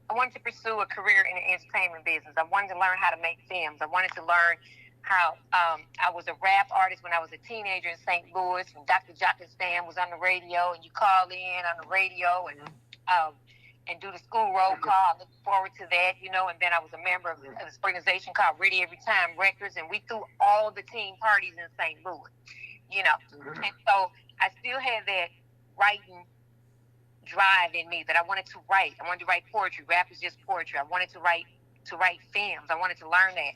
a career in the entertainment business. I wanted to learn how to make films. I wanted to learn how I was a rap artist when I was a teenager in St. Louis, when Dr. Jockistan was on the radio, and you call in on the radio and do the school roll call. I look forward to that, you know. And then I was a member of this organization called Ready Every Time Records, and we threw all the teen parties in St. Louis, you know. And so I still had that writing drive in me that I wanted to write. I wanted to write poetry. Rap is just poetry. I wanted to write films. I wanted to learn that.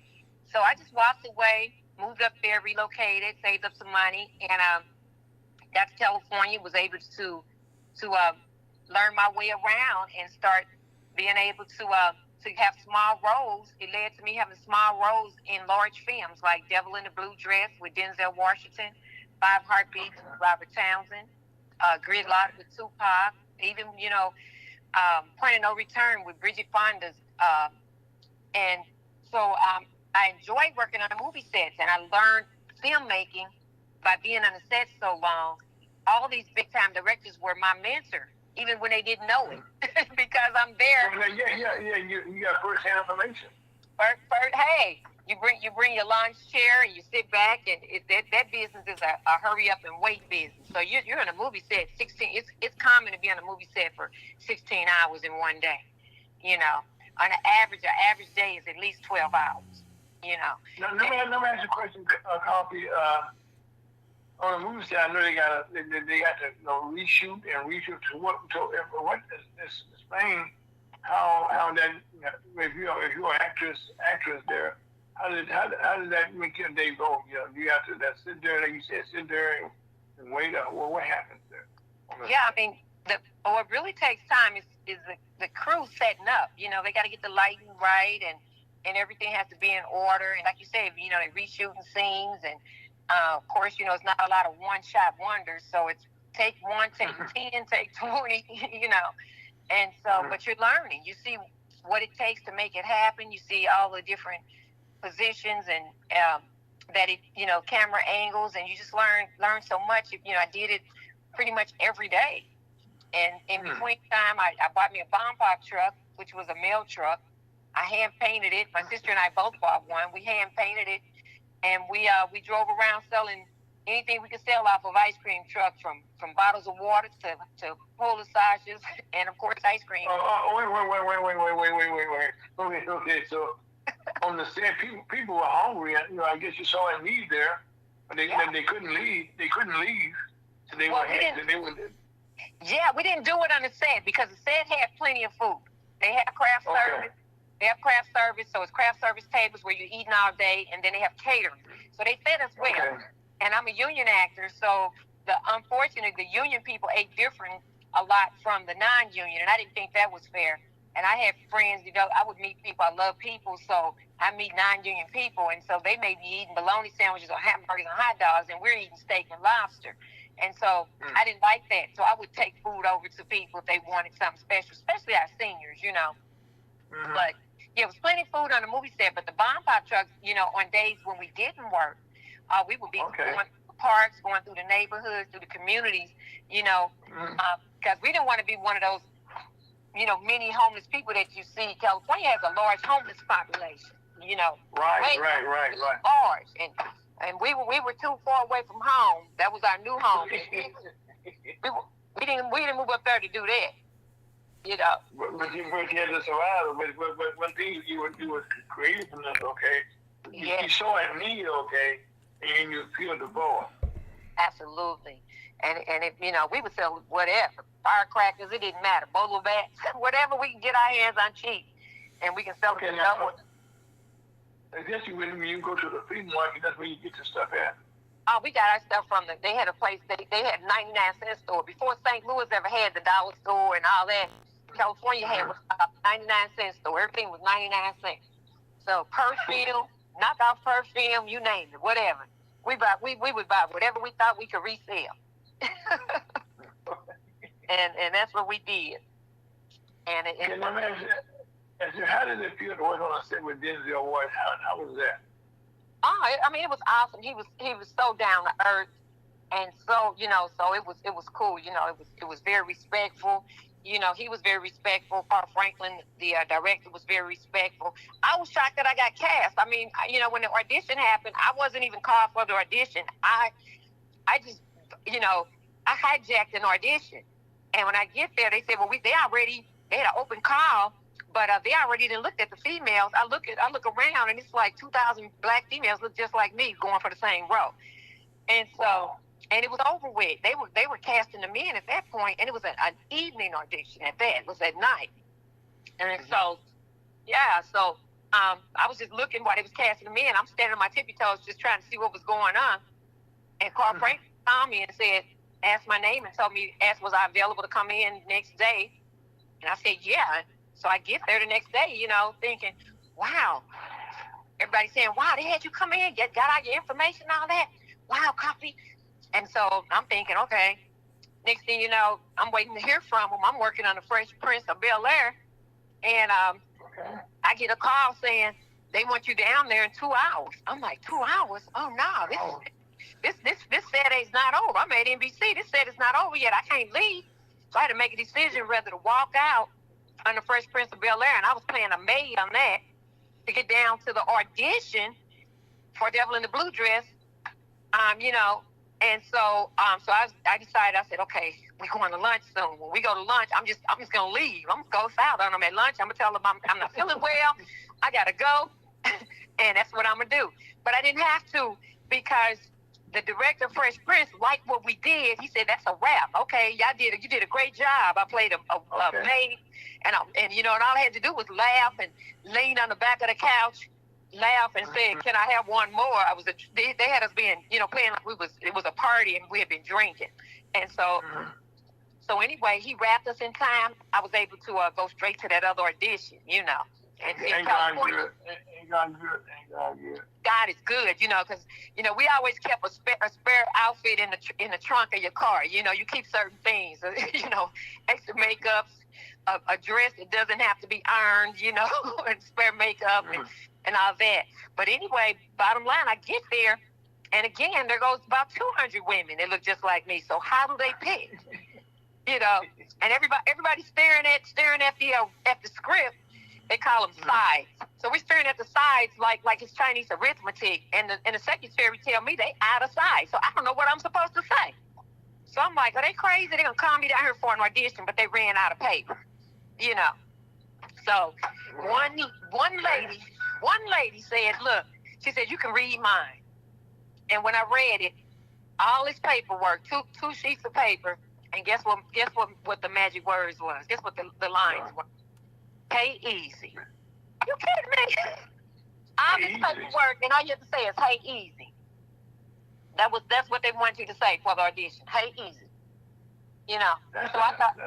So I just walked away, moved up there, relocated, saved up some money, and got to California. Was able to learn my way around and start being able to have small roles. It led to me having small roles in large films like Devil in the Blue Dress with Denzel Washington, 5 Heartbeats with Robert Townsend, Gridlock with Tupac, even, you know, Point of No Return with Bridget Fonda's. And so I enjoyed working on the movie sets, and I learned filmmaking by being on the set so long. All these big-time directors were my mentor, even when they didn't know it, because I'm there. Yeah. You got first-hand information. Hey, you bring your lounge chair and you sit back, and that business is a hurry up and wait business. So you're in a movie set 16. It's common to be on a movie set for 16 hours in one day. You know, on an average day is at least 12 hours. You know. Now, let me ask you a question, Coffee. On the movie set, I know they got to reshoot and reshoot. So what is explain how that, if you're an actress there, how did that make your day go? You know, you have to sit there, like you said, sit there and wait. Well, what happens there? Yeah, I mean, what really takes time is the crew setting up. You know, they got to get the lighting right and and everything has to be in order. And like you said, you know, they reshooting scenes, and of course, you know, it's not a lot of one-shot wonders. So it's take 1, take 10, take 20, you know. And so, but you're learning. You see what it takes to make it happen. You see all the different positions and that it, you know, camera angles, and you just learn so much. You know, I did it pretty much every day. And in between time, I bought me a bomb pop truck, which was a mail truck. I hand painted it. My sister and I both bought one. We hand painted it, and we drove around selling anything we could sell off of ice cream trucks, from bottles of water to polar sausages, and of course ice cream. Wait. Okay, so on the set, people were hungry. You know, I guess you saw a need there, but they couldn't leave. They couldn't leave, so they were. Yeah, we didn't do it on the set because the set had plenty of food. They had craft service. They have craft service, so it's craft service tables where you're eating all day, and then they have catering. So they fed us well. Okay. And I'm a union actor, so unfortunately, the union people ate different a lot from the non-union, and I didn't think that was fair. And I had friends, you know, I would meet people. I love people, so I meet non-union people, and so they may be eating bologna sandwiches or hamburgers and hot dogs, and we're eating steak and lobster. And so I didn't like that. So I would take food over to people if they wanted something special, especially our seniors, you know. But yeah, it was plenty of food on the movie set. But the bomb pop trucks, you know, on days when we didn't work, we would be going through the parks, going through the neighborhoods, through the communities, you know, because we didn't want to be one of those, you know, many homeless people that you see. California has a large homeless population, you know. Right. Large. And we were too far away from home. That was our new home. we didn't move up there to do that. You know. But you had to survive. But one thing you were creativeness, okay? Yeah. You saw a need, okay, and you feel the void. Absolutely. And it, you know, we would sell whatever. Firecrackers, it didn't matter. Bolo bats, whatever we can get our hands on cheap. And we can sell it to no one. I guess when you go to the flea market, that's where you get your stuff at. Oh, we got our stuff from they had a place, they had 99-cent store. Before St. Louis ever had the dollar store and all that, California had a 99-cent store. Everything was 99 cents. So perfume, knockoff perfume, you name it, whatever. We would buy whatever we thought we could resell. and that's what we did. And how did it feel to work on a set with Denzel Wright? How was that? Oh, I mean, it was awesome. He was so down to earth, and so, you know, so it was cool. You know, it was very respectful. You know, he was very respectful. Paul Franklin, the director, was very respectful. I was shocked that I got cast. I mean, you know, when the audition happened, I wasn't even called for the audition. I just, you know, I hijacked an audition, and when I get there, they said, well, they had an open call. But they already done looked at the females. I look around, and it's like 2,000 black females look just like me going for the same role. And so, and it was over with. They were casting the men at that point, and it was an evening audition at that. It was at night. And so, yeah, so I was just looking while they was casting the men. I'm standing on my tippy toes just trying to see what was going on. And Carl Frank called me and said, asked my name and asked was I available to come in next day. And I said, yeah. So I get there the next day, you know, thinking, wow. Everybody's saying, wow, they had you come in, got all your information, all that. Wow, copy. And so I'm thinking, okay. Next thing you know, I'm waiting to hear from them. I'm working on the Fresh Prince of Bel-Air. And I get a call saying, they want you down there in 2 hours. I'm like, 2 hours? Oh, no, this set is not over. I'm at NBC. This set is not over yet. I can't leave. So I had to make a decision whether to walk out on the Fresh Prince of Bel-Air, and I was playing a maid on that, to get down to the audition for Devil in the Blue Dress, you know. And so I decided, I said, okay, we're going to lunch soon. When we go to lunch, I'm just going to leave. I'm going to go south on them at lunch. I'm going to tell them I'm not feeling well. I got to go. And that's what I'm going to do. But I didn't have to, because the director of Fresh Prince liked what we did. He said, that's a wrap. Okay, you did a great job. I played a maid, and you know, and all I had to do was laugh and lean on the back of the couch, laugh and say, can I have one more? They had us being, you know, playing like it was a party and we had been drinking. And so anyway, he wrapped us in time. I was able to go straight to that other audition, you know. And ain't God good? Ain't God good? Ain't God good? God is good, because we always kept a spare outfit in the trunk of your car. You keep certain things, extra makeups, a dress that doesn't have to be ironed, and spare makeup and all that. But anyway, bottom line, I get there, and again, there goes about 200 women that look just like me. So how do they pick? And everybody's staring at the script. They call them sides. So we're staring at the sides like it's Chinese arithmetic, and the secretary tell me they out of sight. So I don't know what I'm supposed to say. So I'm like, are they crazy? They're gonna call me down here for an audition, but they ran out of paper. So one lady said, look, she said, you can read mine. And when I read it, all this paperwork, two sheets of paper, and guess what the magic words was? Guess what the lines were? Hey, easy. Are you kidding me? All this paperwork, and all you have to say is, hey, easy. That's what they want you to say for the audition. Hey, easy. So I thought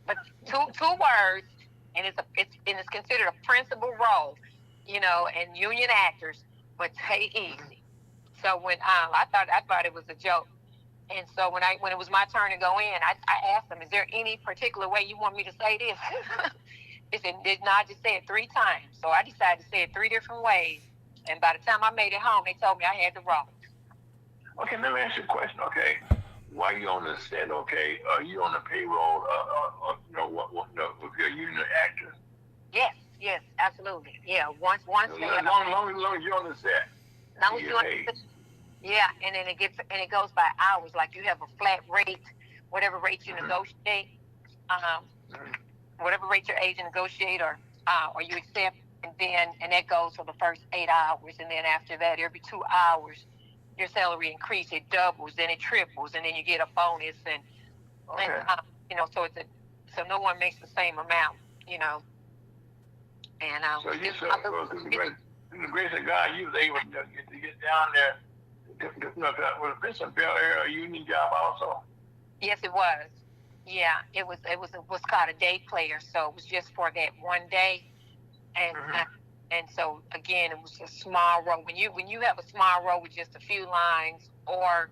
but two words, and it's considered a principal role, and union actors, but hey, easy. So when I thought it was a joke. And so when it was my turn to go in, I asked them, is there any particular way you want me to say this? They said, no, I just said it 3 times. So I decided to say it 3 different ways. And by the time I made it home, they told me I had the wrong. Okay, let me ask you a question, okay? While you on the set, okay, are you on the payroll, if you're a union actor? Yes, absolutely. Yeah, once. As long as you're on the set. Long as you're on the set. Yeah, and then it goes by hours. Like you have a flat rate, whatever rate you negotiate, whatever rate your agent negotiate or you accept, and that goes for the first 8 hours, and then after that, every 2 hours, your salary increases, it doubles, then it triples, and then you get a bonus, and so no one makes the same amount, And so through the grace of God, you was able to get down there. Was Vincent Bel Air a union job also? Yes, it was. Yeah, it was called a day player, so it was just for that one day, and so again, it was a small role. When you have a small role with just a few lines, or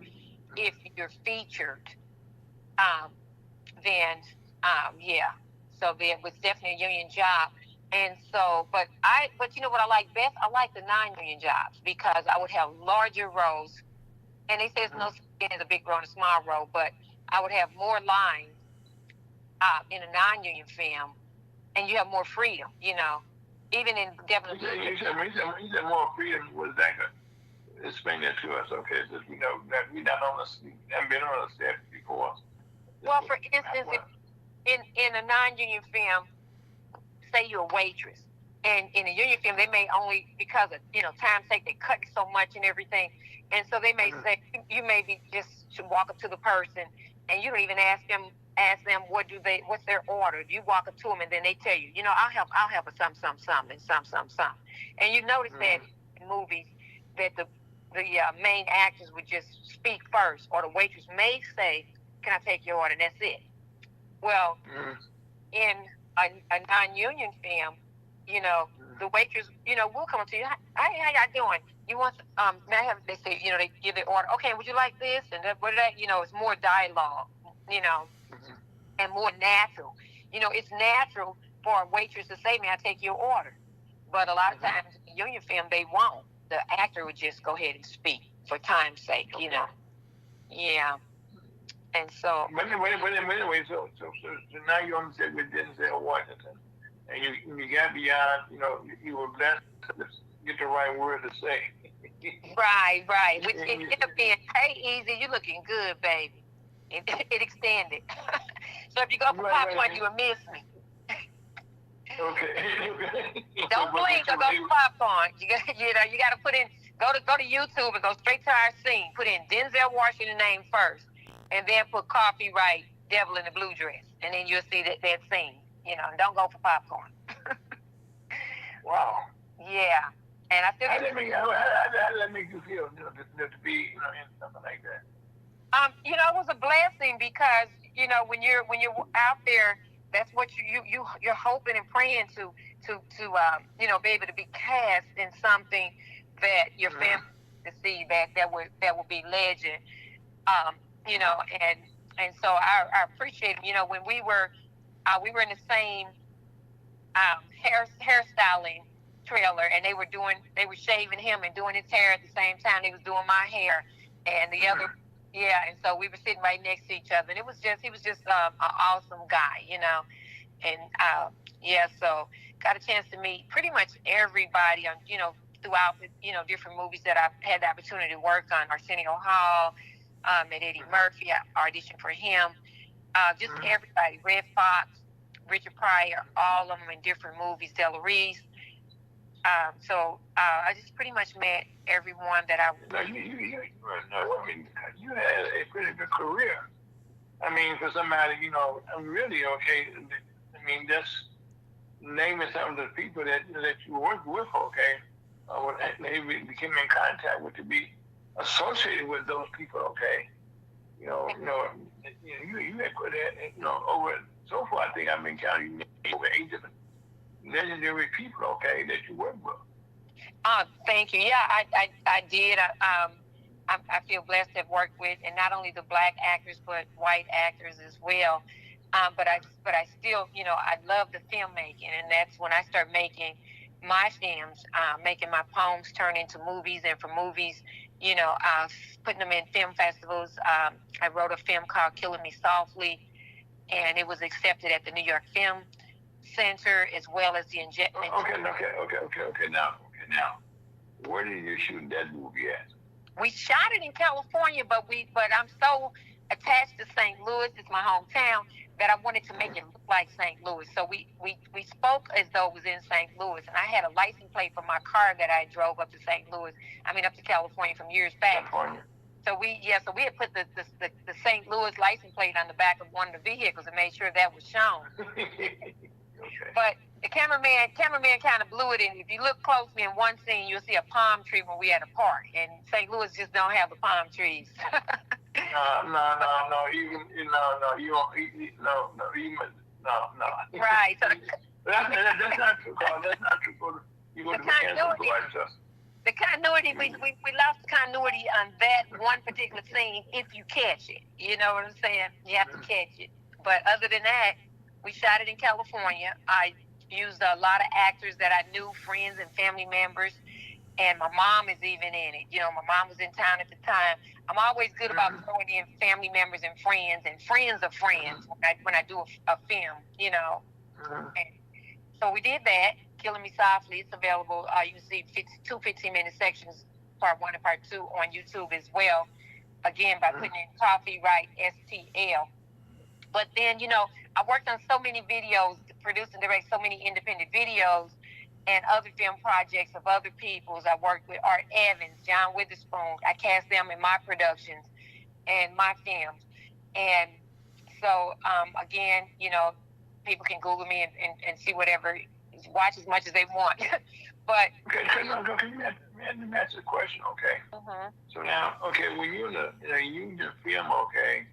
if you're featured, then so it was definitely a union job. And so, but you know what I like best? I like the non-union jobs because I would have larger roles. And they say it's no such thing as a big role and a small role, but I would have more lines in a non-union film, and you have more freedom, Even in Devil. You said more freedom. Was that good? Explain that to us, okay? Because we know that we haven't been on a set before. Well, for instance, in a non-union film, say you're a waitress, and in a union film, they may only, because of time's sake, they cut so much and everything, and so they may say you maybe just should walk up to the person, and you don't even ask them what's their order. You walk up to them, and then they tell you, I'll have a some, and you notice that in movies that the main actors would just speak first, or the waitress may say, "Can I take your order?" And that's it. Well, in a non-union film, the waitress, will come up to you. Hey, how y'all doing? You want, may I have, they say, they give their order. Okay, would you like this? And that, it's more dialogue, and more natural. It's natural for a waitress to say, may I take your order? But a lot of times in union film, they won't. The actor would just go ahead and speak for time's sake, Yeah. And so. But anyway, so now you're on set with Denzel Washington, and you got beyond, you were blessed to get the right word to say. Right. Which it ended up being, hey, easy, you looking good, baby. It extended. So if you go for popcorn, you will miss me. Okay. Don't blink or go for popcorn. You got to put in, go to YouTube and go straight to our scene. Put in Denzel Washington name first, and then put Coffee Wright, Devil in the Blue Dress, and then you'll see that scene. Don't go for popcorn. Wow. Yeah, and I still. How did that make you feel to be in something like that? It was a blessing because when you're out there, that's what you're hoping and praying to be able to be cast in something that your family to see that will be legend. And so I appreciate it. When we were in the same hairstyling trailer, and they were shaving him and doing his hair at the same time they was doing my hair, and the other. Yeah, and so we were sitting right next to each other, and he was just an awesome guy, and so got a chance to meet pretty much everybody on, throughout the, different movies that I've had the opportunity to work on. Arsenio Hall, met Eddie Murphy, I auditioned for him, just everybody, Red Fox, Richard Pryor, all of them in different movies, Della Reese. So I just pretty much met everyone that I. No, you had a pretty good career. I mean, for somebody, I'm really okay. I mean, just naming some of the people that you worked with, okay, when they became in contact with, to be associated with those people, okay. You had put that, over so far. I think I've been counting over 8 different legendary people, okay, that you work with. Thank you. Yeah, I did. I feel blessed to have worked with, and not only the black actors, but white actors as well. But I still, I love the filmmaking, and that's when I start making my films, making my poems turn into movies, and for movies, putting them in film festivals. I wrote a film called Killing Me Softly, and it was accepted at the New York Film Center, as well as the Okay. Now, where did you shoot that movie at? We shot it in California, but I'm so attached to St. Louis, it's my hometown, that I wanted to make it look like St. Louis. So we spoke as though it was in St. Louis, and I had a license plate for my car that I drove up to up to California from years back. California. So we had put the St. Louis license plate on the back of one of the vehicles and made sure that was shown. Okay. But the cameraman kind of blew it in. If you look closely in one scene, you'll see a palm tree when we at a park, and St. Louis just don't have the palm trees. No. Right. So that's not true, Carl. That's not true. You go to the the continuity, we lost the continuity on that one particular scene if you catch it. You know what I'm saying? You have to catch it. But other than that, we shot it in California. I used a lot of actors that I knew, friends and family members, and my mom is even in it. My mom was in town at the time. I'm always good about throwing in family members and friends of friends when I do a film, And so we did that, Killing Me Softly. It's available. You can see 2 15-minute sections, part 1 and part 2 on YouTube as well. Again, by putting in Coffee Wright STL. But then, I worked on so many videos, produced and direct so many independent videos and other film projects of other people's. I worked with Art Evans, John Witherspoon. I cast them in my productions and my films. And so, again, people can Google me and see whatever, watch as much as they want. But let me ask you a question, okay? Mm-hmm. So now, okay, when you're in a union film, okay,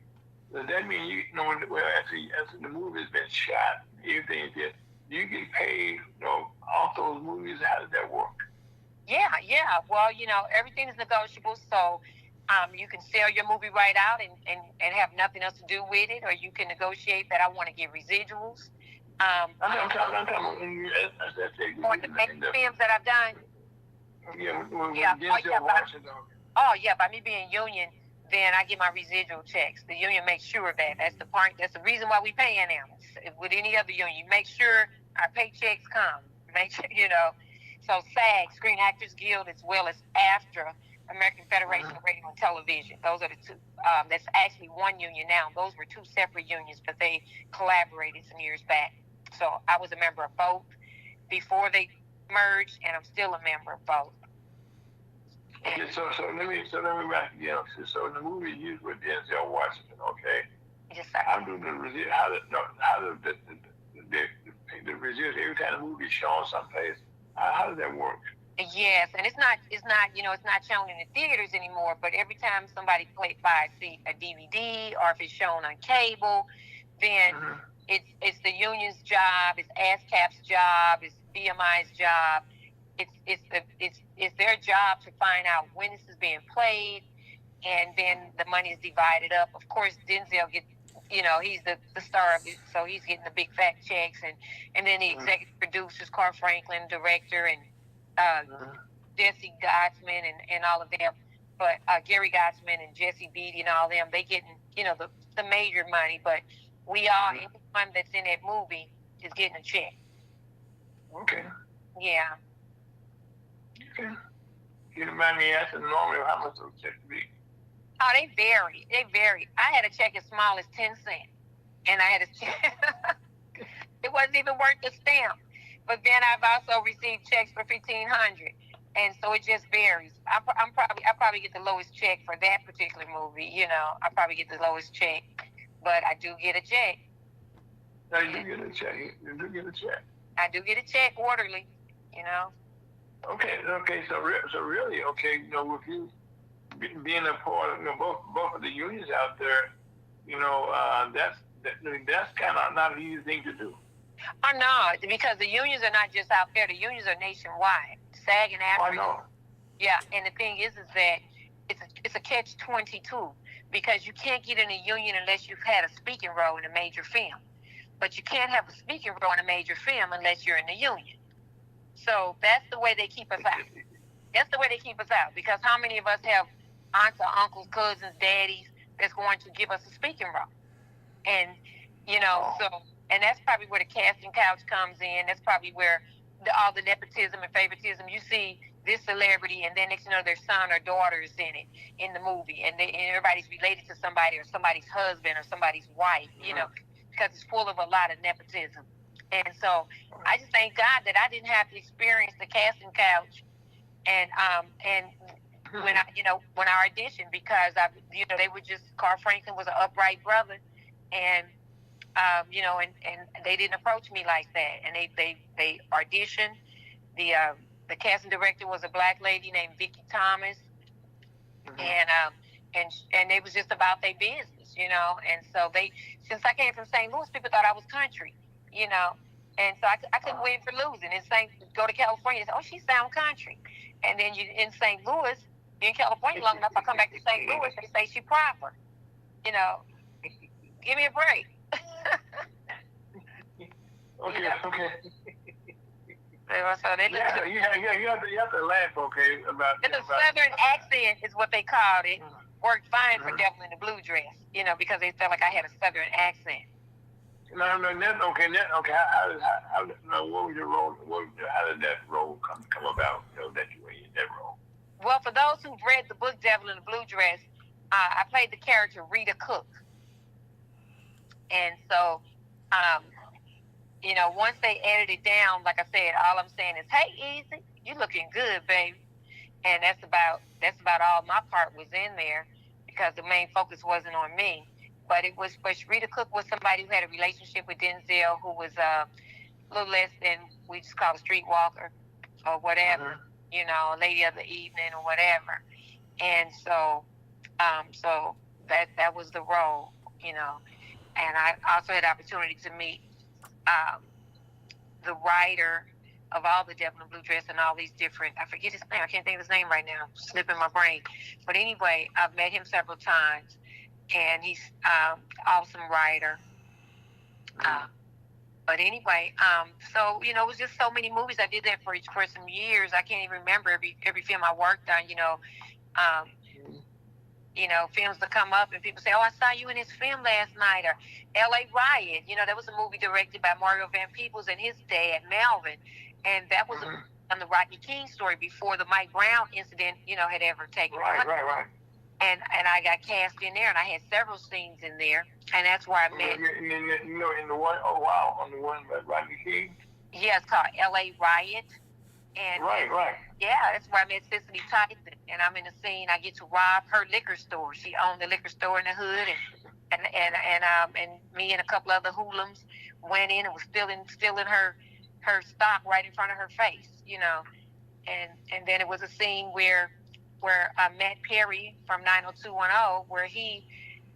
does that mean after the movie's been shot, everything is there, you get paid, off those movies? How does that work? Yeah. Well, everything is negotiable, so you can sell your movie right out and have nothing else to do with it, or you can negotiate that I want to get residuals. I'm talking on the films that I've done. By me being union, then I get my residual checks. The union makes sure of that. That's the part. That's the reason why we paying them. With any other union, you make sure our paychecks come. Make sure, So SAG, Screen Actors Guild, as well as AFTRA, American Federation of Radio and Television. Those are the two. That's actually one union now. Those were 2 separate unions, but they collaborated some years back. So I was a member of both before they merged, and I'm still a member of both. Okay, so let me wrap it down. So in the movie you with Denzel Washington, okay? Yes, sir. How do the residuals every time the movie is shown someplace? How does that work? Yes, and it's not shown in the theaters anymore. But every time somebody buys a DVD, or if it's shown on cable, then it's the union's job, it's ASCAP's job, it's BMI's job. It's their job to find out when this is being played, and then the money is divided up. Of course, Denzel gets, he's the star of it, so he's getting the big fat checks, and then the executive producers, Carl Franklin, director, and Jesse Gottsman and all of them. But Gary Gottsman and Jesse Beatty and all of them, they getting, the major money. But we all, anyone that's in that movie is getting a check. Okay. Yeah. Okay. You don't mind me asking normally how much those checks be? Oh, they vary. I had a check as small as 10 cents. And I had a check. It wasn't even worth the stamp. But then I've also received checks for $1,500. And so it just varies. I probably get the lowest check for that particular movie. I probably get the lowest check. But I do get a check. No, you do get a check. You do get a check. I do get a check quarterly, Okay. So really, okay, with you being a part of both of the unions out there, that's kind of not an easy thing to do. Oh no, because the unions are not just out there. The unions are nationwide. SAG and AFTRA. I know. Yeah, and the thing is that it's a catch-22 because you can't get in a union unless you've had a speaking role in a major film, but you can't have a speaking role in a major film unless you're in the union. So that's the way they keep us out. That's the way they keep us out, because how many of us have aunts or uncles, cousins, daddies that's going to give us a speaking role? And, and that's probably where the casting couch comes in. That's probably where all the nepotism and favoritism. You see this celebrity, and then next their son or daughter is in the movie, and everybody's related to somebody or somebody's husband or somebody's wife, because it's full of a lot of nepotism. And so I just thank God that I didn't have to experience the casting couch and when I auditioned, because they were just, Carl Franklin was an upright brother, and and they didn't approach me like that. And they auditioned. The casting director was a black lady named Vicki Thomas, and it was just about their business, And so since I came from St. Louis, people thought I was country, And so I couldn't win for losing. Go to California, say, oh, she sound country. And then you in St. Louis, you're in California long enough, I come back to St. Louis, they say she proper. Give me a break. Okay. So they you have to laugh, okay, about the Southern accent is what they called it. Worked fine for Devil in the Blue Dress, because they felt like I had a Southern accent. No, okay. What was your role? How did that role come about? That you were in that role. Well, for those who've read the book Devil in the Blue Dress, I played the character Rita Cook, and so, once they edited it down, like I said, all I'm saying is, "Hey, Easy, you looking good, baby," and that's about all my part was in there, because the main focus wasn't on me. But Rita Cook was somebody who had a relationship with Denzel, who was a little less than, we just call a streetwalker or whatever, a lady of the evening or whatever. And so, that was the role, And I also had the opportunity to meet the writer of all the Devil in Blue Dress and all these different, I forget his name, I can't think of his name right now, slipping my brain. But anyway, I've met him several times. And he's awesome writer. But anyway, so it was just so many movies. I did that for some years. I can't even remember every film I worked on. Films that come up and people say, "Oh, I saw you in this film last night," or L.A. Riot. That was a movie directed by Mario Van Peebles and his dad Melvin, and that was on the Rodney King story before the Mike Brown incident, had ever taken place. Right. And I got cast in there, and I had several scenes in there, and that's where I met. In the one, oh wow, on the one by Rodney King. Yeah, it's called L.A. Riot. And right. Yeah, that's where I met Cicely Tyson, and I'm in the scene. I get to rob her liquor store. She owned the liquor store in the hood, and me and a couple other hoodlums went in and was stealing her stock right in front of her face, And then it was a scene where Matt Perry from 90210, where he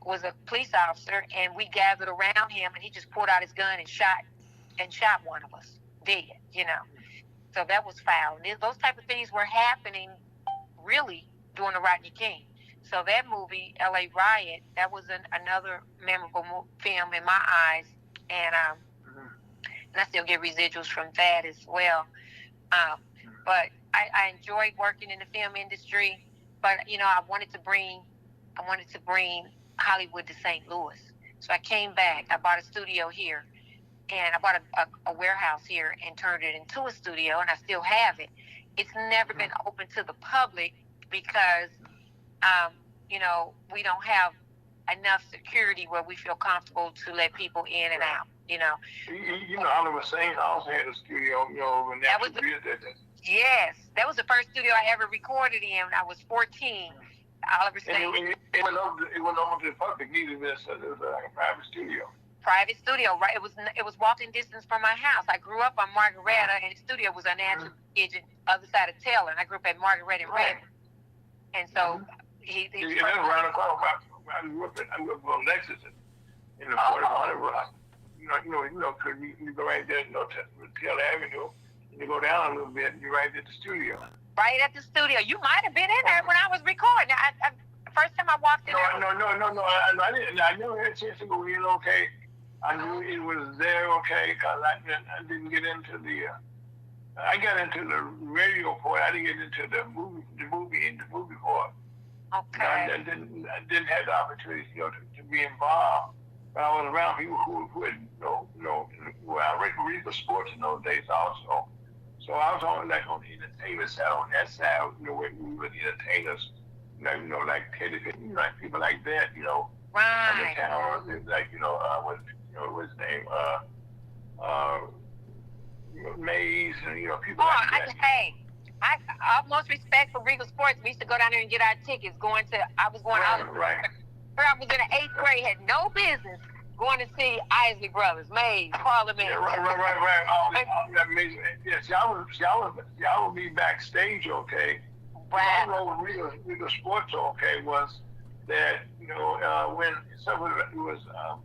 was a police officer, and we gathered around him, and he just pulled out his gun and shot one of us dead. So that was foul. And those type of things were happening really during the Rodney King. So that movie, L.A. Riot, that was another memorable film in my eyes, and I still get residuals from that as well. But I enjoyed working in the film industry. But I wanted to bring Hollywood to St. Louis. So I came back. I bought a studio here, and I bought a warehouse here and turned it into a studio, and I still have it. It's never been open to the public because, we don't have enough security where we feel comfortable to let people in and out. I was saying I also had a studio, in that was Yes, that was the first studio I ever recorded in when I was 14. Oliver State. It went over to the public. Neither this it was like a private studio. Private studio, right? It was walking distance from my house. I grew up on Margaretta, and the studio was on the other side of Taylor, and I grew up at Margaretta and Redmond. And so he around the corner. I grew up on Lexington in the 4100 block. You go right there, to Taylor Avenue. You go down a little bit, and you're right at the studio. Right at the studio. You might have been in there when I was recording. First time I walked in there. No. I didn't. I never had a chance to go in. Okay, I knew it was there. Okay, because I didn't get into the. I got into the radio part. I didn't get into the movie part. Okay. I didn't have the opportunity, to be involved. But I was around people who had, who I read the sports in those days also. So I was on the entertainment side, on that side, where we were the entertainers, like Teddy, like people like that, Right. On the town, like, what's his name, Mays, and, people like that. I utmost respect for Regal Sports. We used to go down there and get our tickets. I was going out. Right. I was in the 8th grade, had no business going to see Isley Brothers, Mays, Parliament. Yeah, right. That amazing. Yeah, y'all would be backstage, okay? Right. My role with the sports, okay, was that, when someone was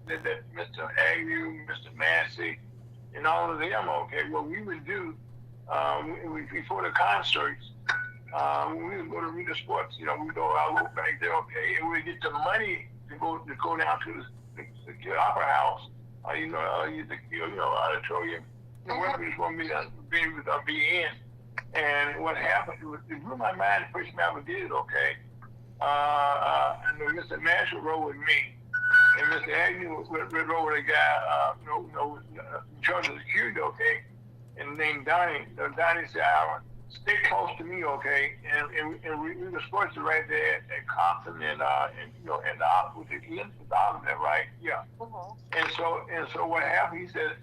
that Mr. Agnew, Mr. Massey, and all of them, okay, what we would do before the concerts, we would go to Regal Sports, we would go out back there, okay, and we'd get the money to go down to the Opera House, the auditorium, wherever we was going to be in. And what happened, it blew my mind the first time I did it, okay? And Mr. Marshall rode with me, and Mr. Agnew rode with a guy, in charge of security, okay? And named Donnie. Donnie said, stay close to me, okay? And we the sports are right there at Compton and with the Oliver, right? Yeah. Mm-hmm. And so what happened? He said,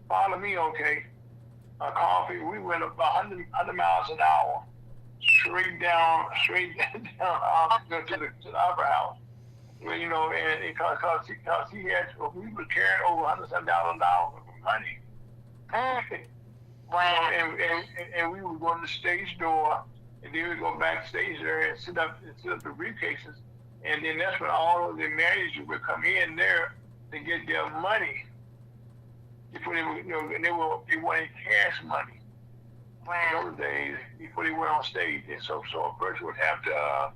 follow me, okay? Coffee. We went up 100 miles an hour, straight down to the Opera House. Well, and because he had, we were carrying over $100,000 of money. Wow. And we would go to the stage door, and then we would go backstage there and sit up the briefcases, and then that's when all of the managers would come in there to get their money. Before they wanted cash money. Wow. In those days, before they went on stage, and so a person would have to,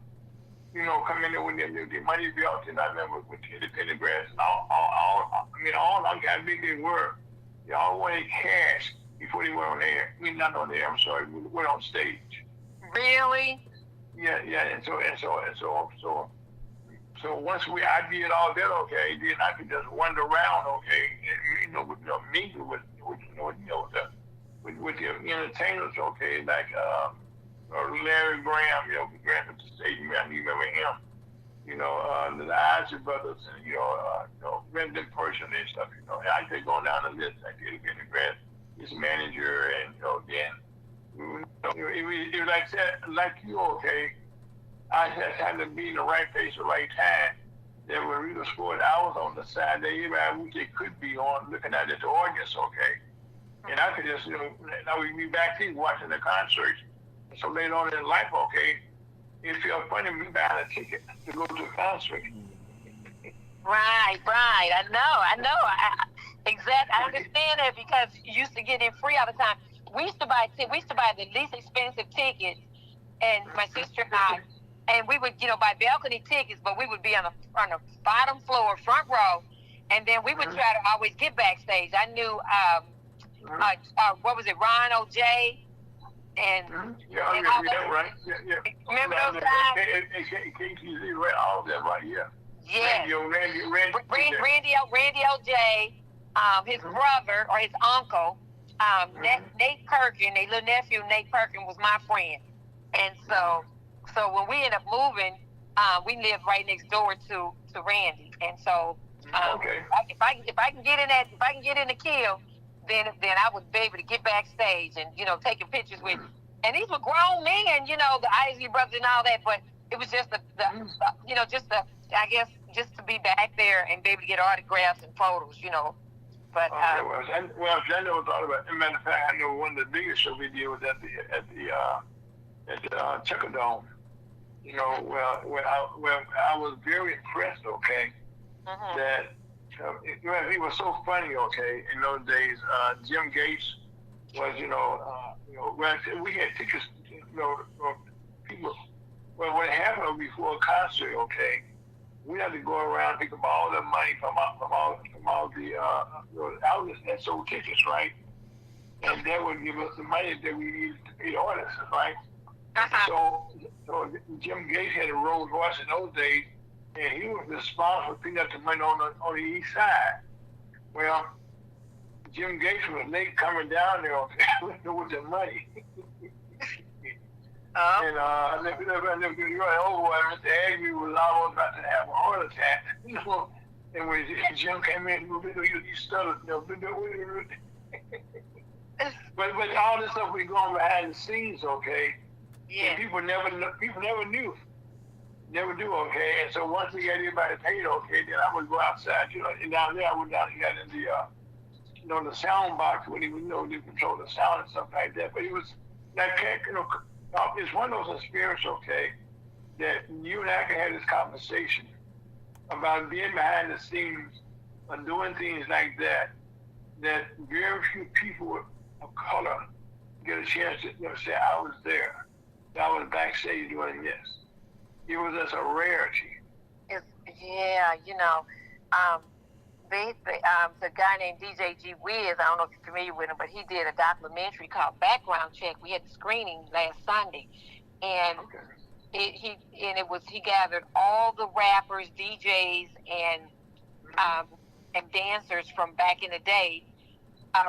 come in there when the money belt, and I remember with the pendergrass, and all how big they were. They all wanted cash before they went on air. I mean, not on air, I'm sorry, we went on stage. Really? Yeah, and so once I did all that, okay, then I could just wander around, okay, and, mingle with the entertainers, okay, like Larry Graham, Graham at the stadium, I remember him, the Isley Brothers, and Brendan Person and stuff, I could go down the list. I did get a grant, his manager, and it was like that, like you, okay. I just had to be in the right place at the right time. Then when Regal Sports, I was on the side that everybody wish they could be on, looking at the audience, okay. And I could just, I would be back here watching the concert. So later on in life, okay, it felt funny me buying a ticket to go to a concert. Right. I know. Exactly. I understand that because you used to get in free all the time. We used to buy the least expensive tickets, and my sister and I, and we would buy balcony tickets, but we would be on the bottom floor, front row, and then we would try to always get backstage. I knew what was it, Ron O.J. and Yeah, right. Yeah. Remember those guys? KTZ, right? All of them, right? Yeah. Yeah. Randy O.J., his brother or his uncle, Nate Perkin, their little nephew Nate Perkin was my friend, and so when we ended up moving, we lived right next door to Randy, and so if I can get in the kill, then I would be able to get backstage and taking pictures with, and these were grown men, the Isley brothers and all that, but it was just just to be back there and be able to get autographs and photos, But I never thought about it. As a matter of fact, I know one of the biggest shows we did was at the Checkerdome. Where I was very impressed. That he was so funny. In those days, Jim Gates was we had tickets. People. Well, what happened before a concert? We had to go around and pick up all the money from all the outlets that sold tickets, right? And that would give us the money that we needed to pay the artists, right? So Jim Gates had a Rolls Royce in those days, and he was responsible for picking up the money on the east side. Well, Jim Gates was late coming down there with the money. And I never over Mr. Agnew was almost about to have a heart attack, And when Jim came in, he stuttered, But all this stuff we going behind the scenes, Yeah. And people never knew. Never do, And so once we got everybody paid, then I would go outside, and down there I went down and got in the sound box when he would, they control the sound and stuff like that. But it was like, it's one of those experiences, that you and I can have this conversation about being behind the scenes and doing things like that very few people of color get a chance to say, I was there. I was backstage doing this. It was just a rarity. The guy named DJ G Wiz, I don't know if you're familiar with him, but he did a documentary called Background Check. We had the screening last Sunday, and he gathered all the rappers, DJs, and dancers from back in the day,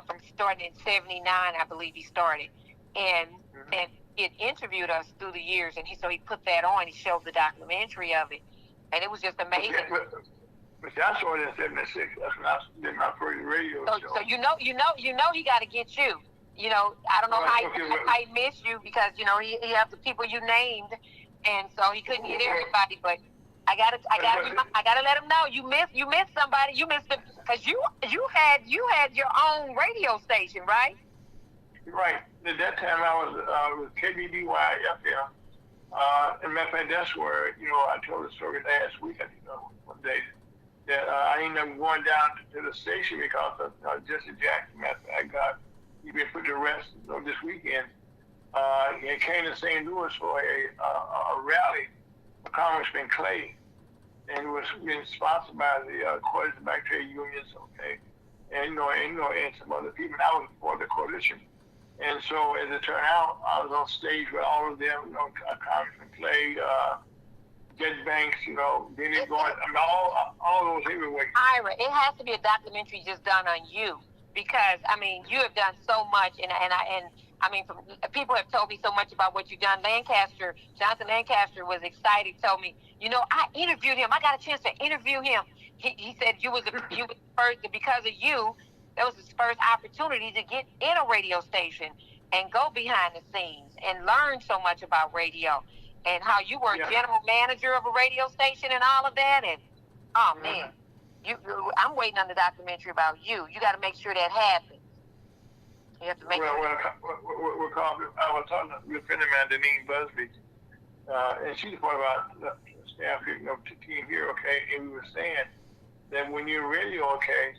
from starting in '79, I believe he started, and it interviewed us through the years, and he put that on. He showed the documentary of it, and it was just amazing. But I saw it in '76. That's when I did my first radio show. So he got to get you. I don't know how he missed you because he has the people you named, and so he couldn't get everybody. But I gotta let him know you missed somebody. You missed it because you had your own radio station, right? Right. At that time I was with KBBY FM. And matter of fact, that's where I told the story last week. One day. That I ended up going down to the station because of Jesse Jackson. He been put to rest this weekend. He came to St. Louis for a rally for Congressman Clay, and it was being sponsored by the Coalition of Bacteria Unions, and some other people. And I was for the coalition, and so as it turned out, I was on stage with all of them. Congressman Clay. Judge Banks, then it's going, all those heavyweights. Ira, it has to be a documentary just done on you because, you have done so much, and people have told me so much about what you've done. Jonathan Lancaster was excited, told me, I interviewed him. I got a chance to interview him. He said you was first, because of you, that was his first opportunity to get in a radio station and go behind the scenes and learn so much about radio. And how you were general manager of a radio station and all of that, and man, I'm waiting on the documentary about you. You got to make sure that happens. You have to make sure. I was talking to a friend of mine, Deneen Busby, and she's part of our staff here, team here, and we were saying that when you're radio, okay,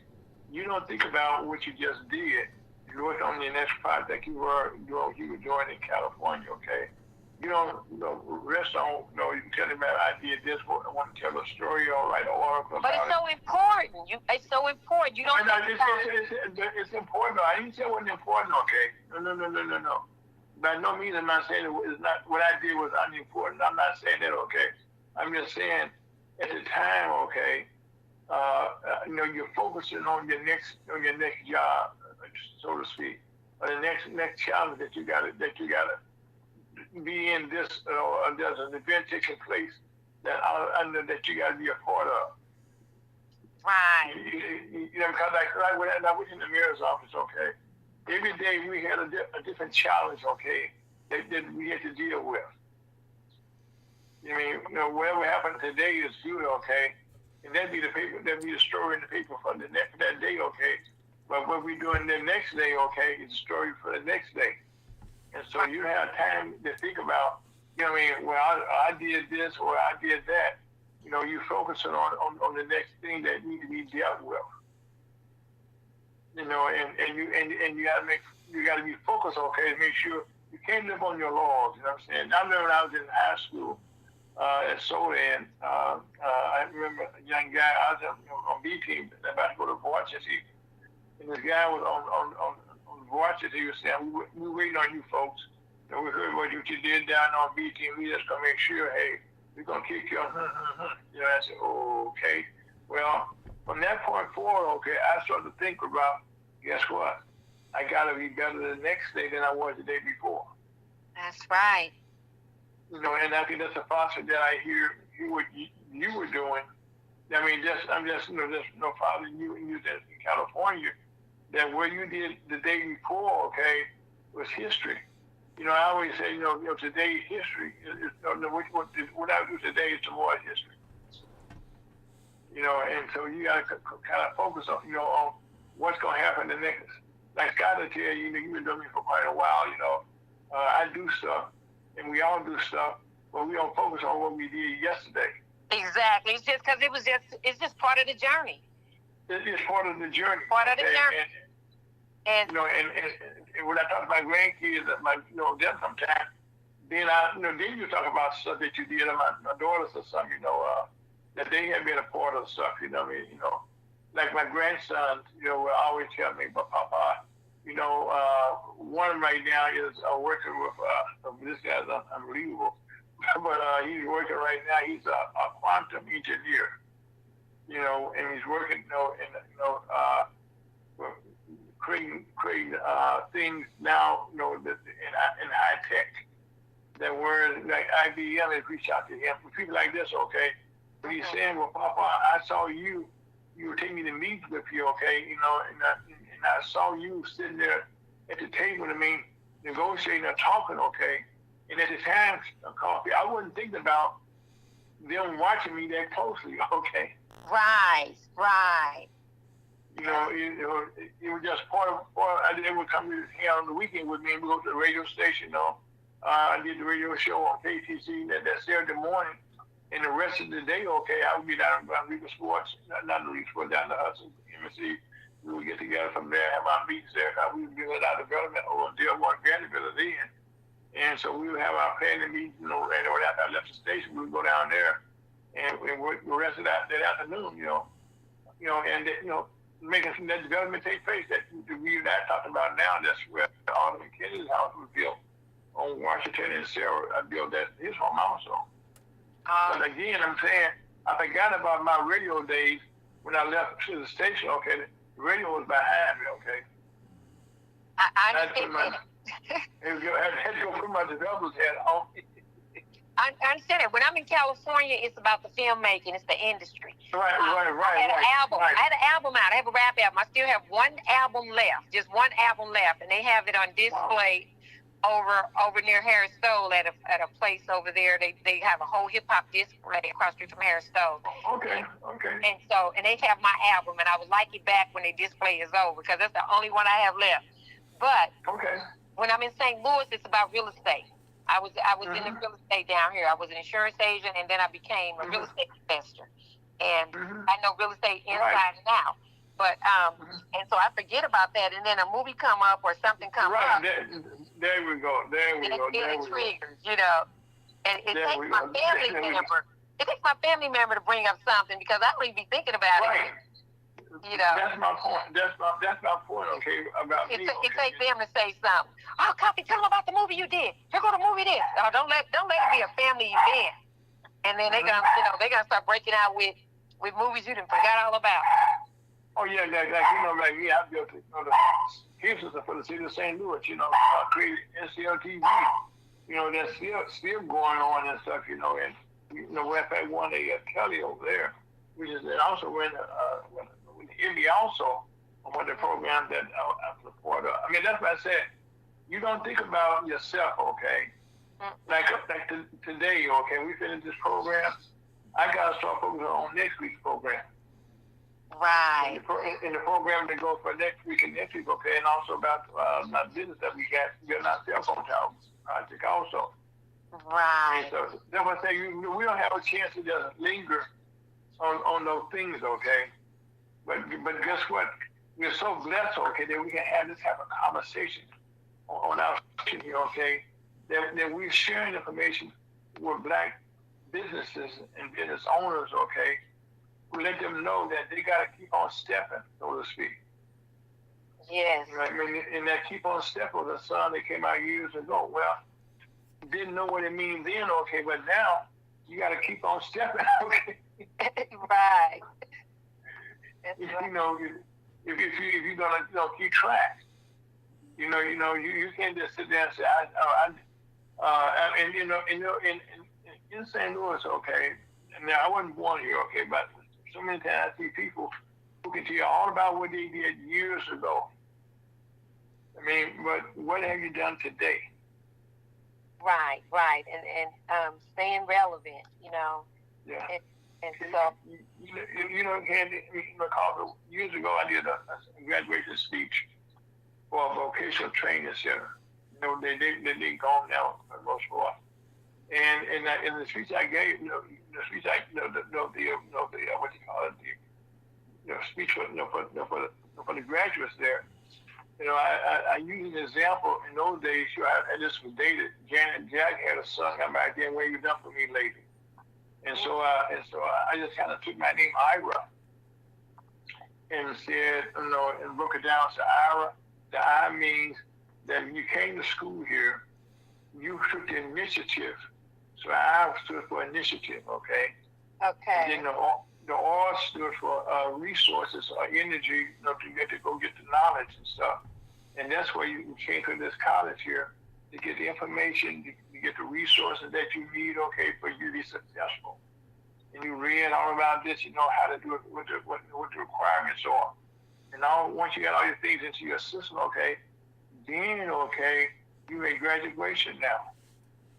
you don't think about what you just did. You work on your next project you were doing in California, okay? You don't rest on, you can tell them that I did this, I want to tell a story or write an article about it. But it's so important. It's so important. You don't it's important. I didn't say it wasn't important, okay? No. By no means am I saying it's not, what I did was unimportant. I'm not saying that, okay? I'm just saying at the time, okay, you're focusing on your next job, so to speak, or the next challenge that you gotta be in. There's an event taking place that you gotta be a part of. Right. Because like when I was in the mayor's office, okay, every day we had a different challenge, okay, that we had to deal with. Whatever happened today is good, okay, and that'd be the story in the paper for that day, okay. But what we're doing the next day, okay, is a story for the next day. And so you have time to think about, well, I did this or I did that. You're focusing on the next thing that needs to be dealt with. And you gotta be focused, okay, to make sure you can't live on your laurels. You know what I'm saying? I remember when I was in high school at Solon, I remember a young guy. I was on B team about to go to varsity, and this guy was on varsity. He was saying, "We waiting on you folks. We heard what you did down on B team. We just gonna make sure, hey, we're gonna kick you." I said, "Oh, okay." Well, from that point forward, okay, I started to think about, guess what? I gotta be better the next day than I was the day before. That's right. And I think that's a philosophy that I hear what you were doing. I mean, I'm just following you in California, that what you did the day before, okay, was history. I always say, today's history. What I do today is tomorrow's history. And so you got to kind of focus on what's going to happen the next. Like Scott will tell you, you've been doing me for quite a while. I do stuff, and we all do stuff, but we don't focus on what we did yesterday. Exactly. It's just because it's just part of the journey. It's part of the journey. Part of the journey. And when I talk to my grandkids, them sometimes, then then you talk about stuff that you did. My daughters or something, that they have been a part of stuff. Like my grandsons, will always tell me, but Papa, one right now is working with this guy's unbelievable, but he's working right now. He's a quantum engineer, and he's working, creating things now, in high tech. That where like IBM has reached out to him. For people like this, okay, but he's saying, well, Papa, I saw you were taking me to meet with you, okay, and I saw you sitting there at the table, negotiating or talking, okay, and at the time, coffee, I wasn't thinking about them watching me that closely, okay. Right. It was just part of. They would come here on the weekend with me, and we go to the radio station. I did the radio show on KTC that Saturday morning, and the rest of the day, okay, I would be down around Legal Sports, not the Legal Sports, down to Hudson, MSC. We would get together from there, have our meetings there. We would do our development over Dearborn Vanderbilt then. And so we would have our planning meetings, and after I left the station, we would go down there and work the rest of that afternoon, making some that development take place that we talked about now. That's where Alderman Kennedy's house was built on Washington and Sarah. I built his home also. But again, I'm saying I forgot about my radio days when I left to the station. Okay, the radio was behind me. Okay, I understand that. I had to go put my developer's hat on. I understand it. When I'm in California, it's about the filmmaking. It's the industry. Right. I had an album. Right. I had an album out. I have a rap album. I still have one album left. Just one album left, and they have it on display over near Harris Stowe at a place over there. They have a whole hip hop display across the street from Harris Stowe. Okay. And they have my album, and I would like it back when the display is over because that's the only one I have left. But when I'm in St. Louis, it's about real estate. I was in the real estate down here. I was an insurance agent, and then I became a real estate investor. and I know real estate inside and out. But and so I forget about that, and then a movie come up or something come up. There we go. It triggers, you know. And it takes my family member. It takes my family member to bring up something because I don't even be thinking about it. You know. That's my point. That's my point. Okay, about me. It takes them to say something. Oh, Coffee, tell them about the movie you did. Here go the movie this. Oh, don't let it be a family event. And then they're gonna start breaking out with movies you done forgot all about. Oh yeah, like me, I built the Houston for the city of St. Louis. You know, created NCLTV. You know, that's still going on and stuff. You know, and you know, in fact, one Kelly over there, which is also when Emmy also on one of the programs that I support. I mean, that's what I said. You don't think about yourself, okay? Like today, okay, we finished this program. I gotta start focusing on next week's program. Right. In the program that goes for next week and next week, okay, and also about my business that we got our cell phone tower project also. Right. And so that's what I say. We don't have a chance to just linger on those things, okay? But guess what? We're so blessed, okay, that we can have a conversation on our station here, okay? That we're sharing information with black businesses and business owners, okay? We let them know that they got to keep on stepping, so to speak. Yes. Right? I mean, and that keep on stepping was a song that came out years ago. Well, didn't know what it means then, okay, but now you got to keep on stepping, okay? Right. That's right. You know, if you're gonna keep track, you can't just sit there and say and in St. Louis, okay. Now I wasn't born here, okay, but so many times I see people who can tell you all about what they did years ago. I mean, but what have you done today? Right, and staying relevant, you know. Yeah. And so, Candy, years ago I did a graduation speech for a vocational training center. You know, they gone now for the most part. And in the speech I gave, what you call it, the speech for the graduates there. You know, I use an example. In those days, I just was dated. Janet Jack had a son. I'm back there. What you done for me lately? And so I just kind of took my name Ira and said, and broke it down. So Ira, the I means that when you came to school here, you took the initiative. So I stood for initiative, okay? Okay. And then the R stood for resources or energy, to go get the knowledge and stuff. And that's where you came to this college here to get the information, to get the resources that you need, okay, for you to be successful. And you read all about this, you know how to do it, what the requirements are. And once you got all your things into your system, okay, then, okay, you make graduation now.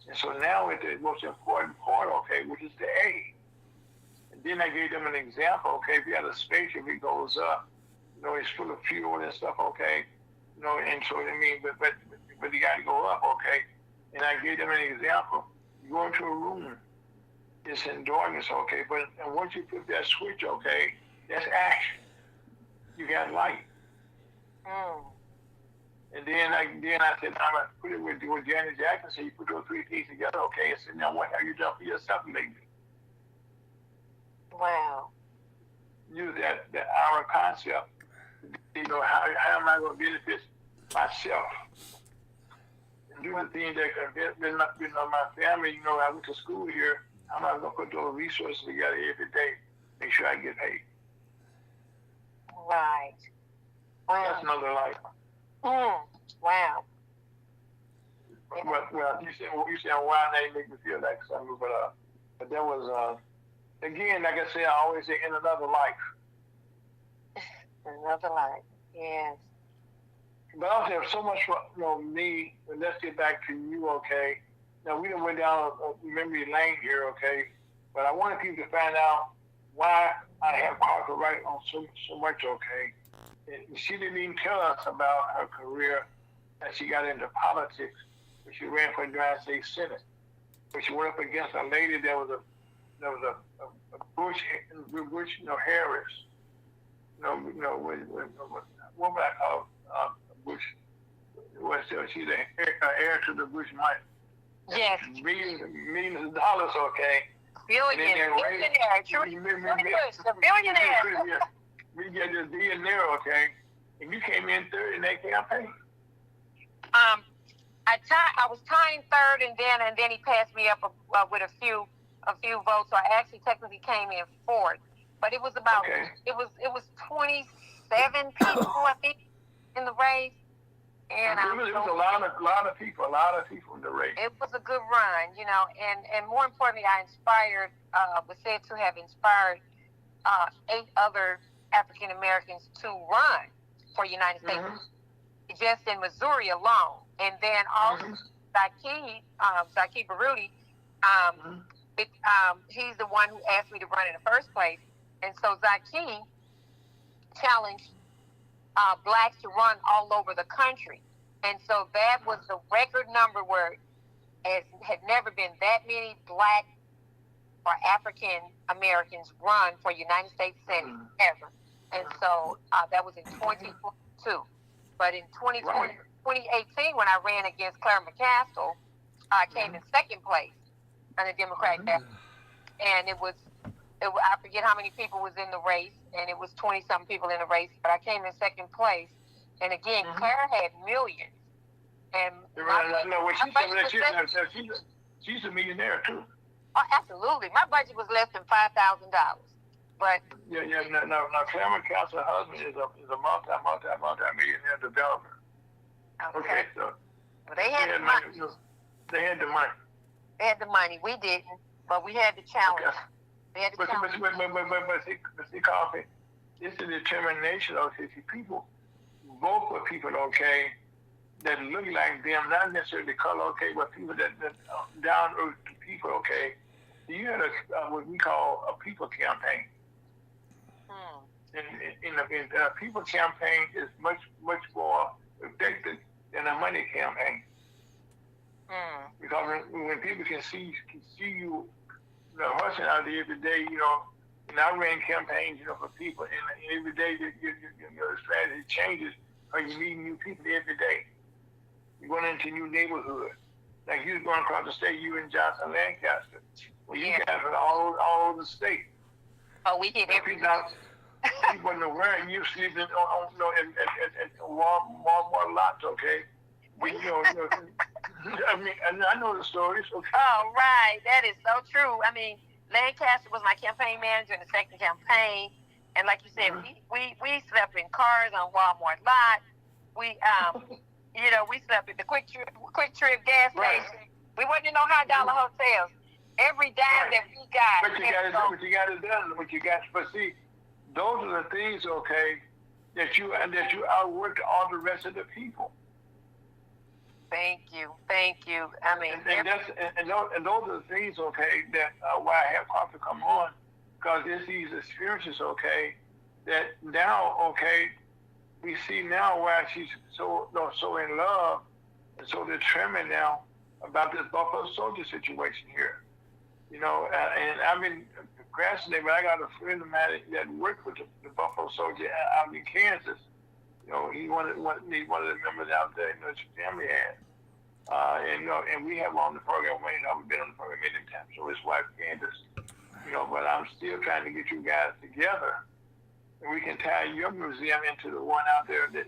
And so now it's the most important part, okay, which is the A. And then I gave them an example, okay, if you have a spaceship, it goes up, it's full of fuel and stuff, okay, and so I mean, but you got to go up, okay. And I gave them an example. You go into a room, it's in darkness, okay, and once you flip that switch, okay, that's action. You got light. And then I said, I'm going to put it with Janet Jackson. So you put those three things together, okay? I said, now what have you done for yourself lately? Wow. Use that our concept. How am I going to benefit myself? And do the things that can benefit my family. I went to school here. How am I going to put those resources together every day? Make sure I get paid. Right. Wow. That's another life. Wow. Well, you said why they make me feel like something, but that was again, like I said, I always say in another life. Another life, yes. But I also have so much for me. But let's get back to you, okay? Now we done went down a memory lane here, okay? But I wanted people to find out why I have Parker Wright on so much, okay? And she didn't even tell us about her career as she got into politics. But she ran for the United States Senate. But she went up against a lady that was a Bush Harris. What would I call Bush? She's the heir to the Bush money. Yes. Millions of dollars, okay. Billionaire, the billionaire. We get this billionaire, okay, and you came in third in that campaign. I was tying third, and then he passed me up with a few votes. So I actually technically came in fourth, but it was about it was 27 people I think in the race, and it was a lot of people in the race. It was a good run, and more importantly, I was said to have inspired 8 other African Americans to run for United States, just in Missouri alone. And then also Zaki Baruti, he's the one who asked me to run in the first place. And so Zaki challenged blacks to run all over the country. And so that was the record number where it had never been that many black or African Americans run for United States Senate ever. And so that was in 2022. But in 2018, when I ran against Claire McCaskill, I came in second place on the Democratic Party. And I forget how many people was in the race, and it was 20-something people in the race, but I came in second place. And again, Claire had millions. And she's a millionaire too. Oh, absolutely. My budget was less than $5,000. But no, Claire McCaskill's husband is a multi-millionaire developer. Okay, so they had the money. They had the money. They had the money. We didn't, but we had the challenge. Okay. They had the challenge. But see, Coffee, it's a determination of people, vote for people, okay, that look like them, not necessarily color, okay, but people that down earth people, okay. You had what we call a people campaign. And a people campaign is much more effective than a money campaign. Because when people can see you, hustling out there every day, and I ran campaigns, for people, and every day your strategy changes, or you meet new people every day. You're going into new neighborhoods. Like you was going across the state, you in Johnson, Lancaster. Well, you guys are all over the state. Oh, we did everything. People in the world, you sleeping at Walmart lots, okay? But, I know the stories, okay? Oh, right. That is so true. I mean, Lancaster was my campaign manager in the second campaign. And like you said, we slept in cars on Walmart lots. We slept at the Quick Trip gas station. We wasn't in no $100 hotels. Every dime that we got. But you got to see, those are the things, okay, that you outwork all the rest of the people. Thank you. I mean, and those are the things, okay, that why I have Coffee come on, because it's these experiences, okay, that now, okay, we see now why she's so in love and so determined now about this Buffalo Soldier situation here. And I've been procrastinating, but I got a friend of mine that worked with the Buffalo Soldier out in Kansas. He wanted the members out there, his family had. And we have on the program, I've been on the program many times, so his wife Candace, but I'm still trying to get you guys together. And we can tie your museum into the one out there, the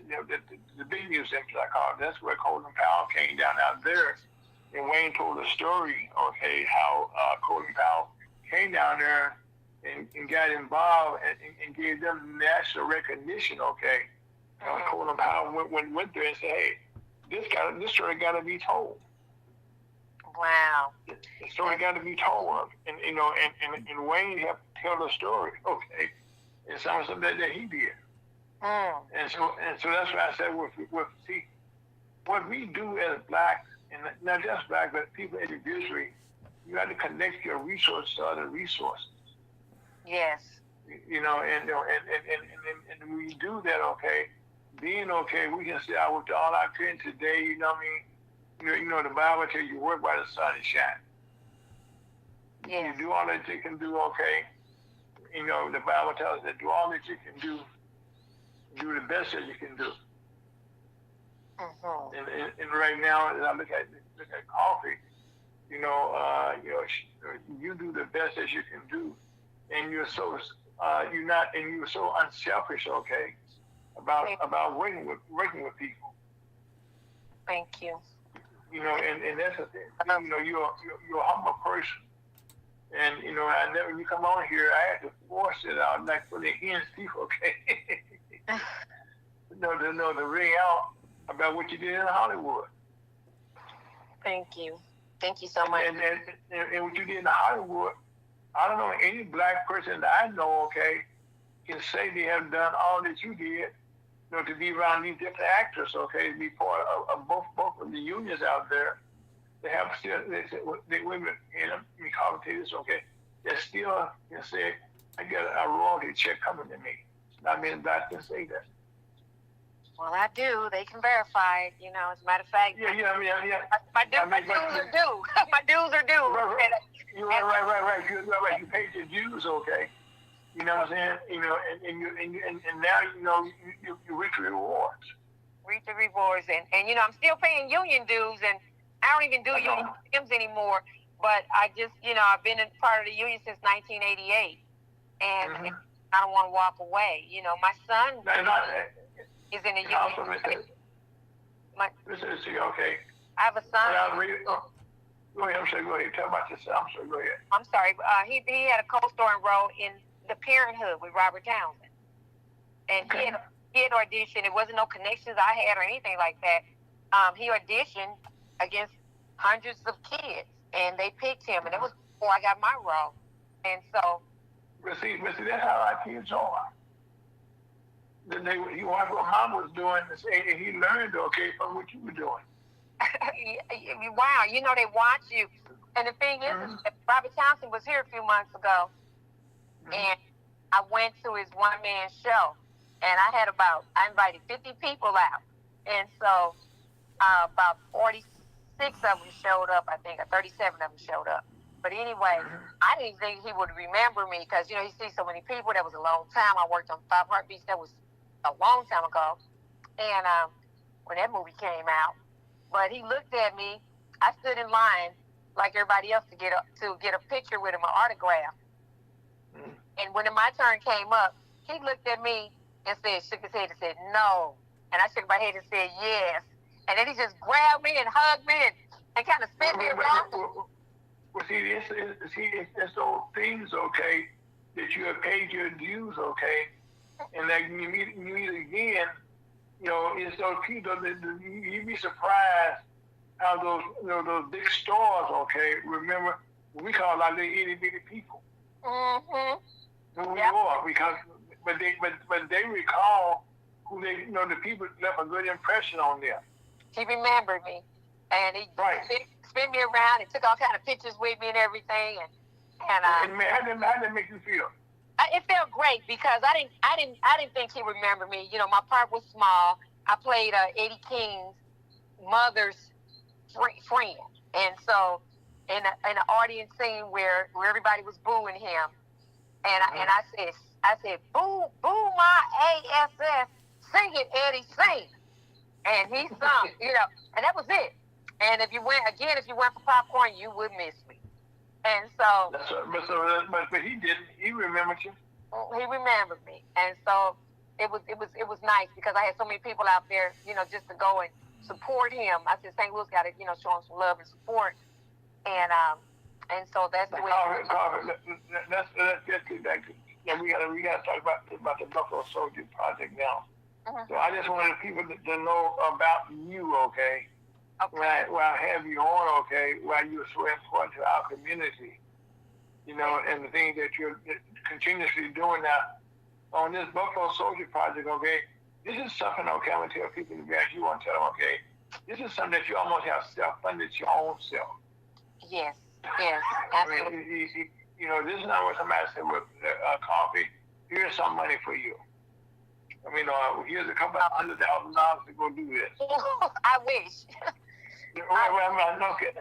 big museum, as I call it. That's where Colin Powell came down out there. And Wayne told a story, okay, how Colin Powell came down there and got involved and gave them national recognition, okay. Colin Powell went there and said, hey, this story got to be told. Wow. The story got to be told. And Wayne helped tell the story, okay. It's something that he did. And so that's why I said, see, what we do as blacks, and not just black, but people individually, you have to connect your resources to other resources. Yes. And when you do that, okay, being okay, we can say, I worked all I could today, the Bible tells you work while the sun is shining. Yes. You do all that you can do, okay, you know, the Bible tells us that do all that you can do the best that you can do. Mm-hmm. And right now, as I look at coffee, you know, you do the best as you can do, and you're so you're so unselfish, okay, about working with people. Thank you. You know, and that's the thing. You know, you're a humble person, and you know, when you come on here, I had to force it out like for the hen's teeth, okay. To ring out about what you did in Hollywood. Thank you. Thank you so much. And what you did in Hollywood, I don't know any black person that I know, okay, can say they have done all that you did, you know, to be around these different actors, okay, to be part of both of the unions out there. They have still, they women, and let me commentate this, okay, they still can say, I get a royalty check coming to me. Not many blacks can say that. Well, I do. They can verify it. You know, as a matter of fact. Yeah. My dues are due. My dues are due. Right. You're right. You're right. You paid your dues, okay. You know what I'm saying? You know, and now you know you reap the rewards. Reap the rewards, and you know, I'm still paying union dues, and I don't even do union gyms anymore. But I just, you know, I've been a part of the union since 1988, and I don't want to walk away. You know, my son. Is in a union. Listen, okay. I have a son. Go ahead. I'm sorry. Go ahead. Tell about your son. I'm sorry. Go ahead. I'm sorry. He had a co-starring role in The Parenthood with Robert Townsend, and he had auditioned. It wasn't no connections I had or anything like that. He auditioned against hundreds of kids, and they picked him, and it was before I got my role. And so. But see, that's how our kids are. He watched what Mom was doing, and he learned, okay, from what you were doing. Wow, you know, they watch you. And the thing is, Robert Townsend was here a few months ago, and I went to his one-man show, and I invited 50 people out. And so about 46 of them showed up, I think, or 37 of them showed up. But anyway, I didn't think he would remember me because, you know, he sees so many people. That was a long time. I worked on 5 Heartbeats. That was a long time ago, and when that movie came out. But he looked at me. I stood in line like everybody else to get a picture with him, an autograph. And when my turn came up, he looked at me and shook his head and said, no. And I shook my head and said, yes. And then he just grabbed me and hugged me and kind of spin me around. Well, see, it's those things, okay, that you have paid your dues, okay. And then you meet again, you know, it's those people that you'd be surprised how those big stores, okay, remember, we call our little itty bitty people. Who we are, because but they recall who they, you know, the people left a good impression on them. He remembered me, and he spin me around and took all kind of pictures with me and everything, and how did that make you feel? It felt great because I didn't think he remembered me. You know, my part was small. I played Eddie King's mother's friend, and so in an audience scene where everybody was booing him, and I said boo my ASS, sing it Eddie, sing, and he sung, you know, and that was it. And if you went for popcorn, you would miss me. And so, but he didn't. He remembered you. He remembered me, and so it was nice because I had so many people out there, you know, just to go and support him. I said St. Louis got to, you know, show him some love and support, and so that's the way. Let's get back to. Yeah, we got to talk about the Buffalo Soldier Project now. So I just wanted people to know about you, okay? Okay. While I have you on, okay, while you're so important to our community, you know, and the things that you're continuously doing now on this Buffalo Soldier Project, okay, this is something, okay, I'm going to tell people to be as you want to tell them, okay, this is something that you almost have self-funded your own self. Yes, absolutely. I mean, you know, this is not what somebody said with coffee, here's some money for you. I mean, here's a couple of $100,000 to go do this. I wish. Okay.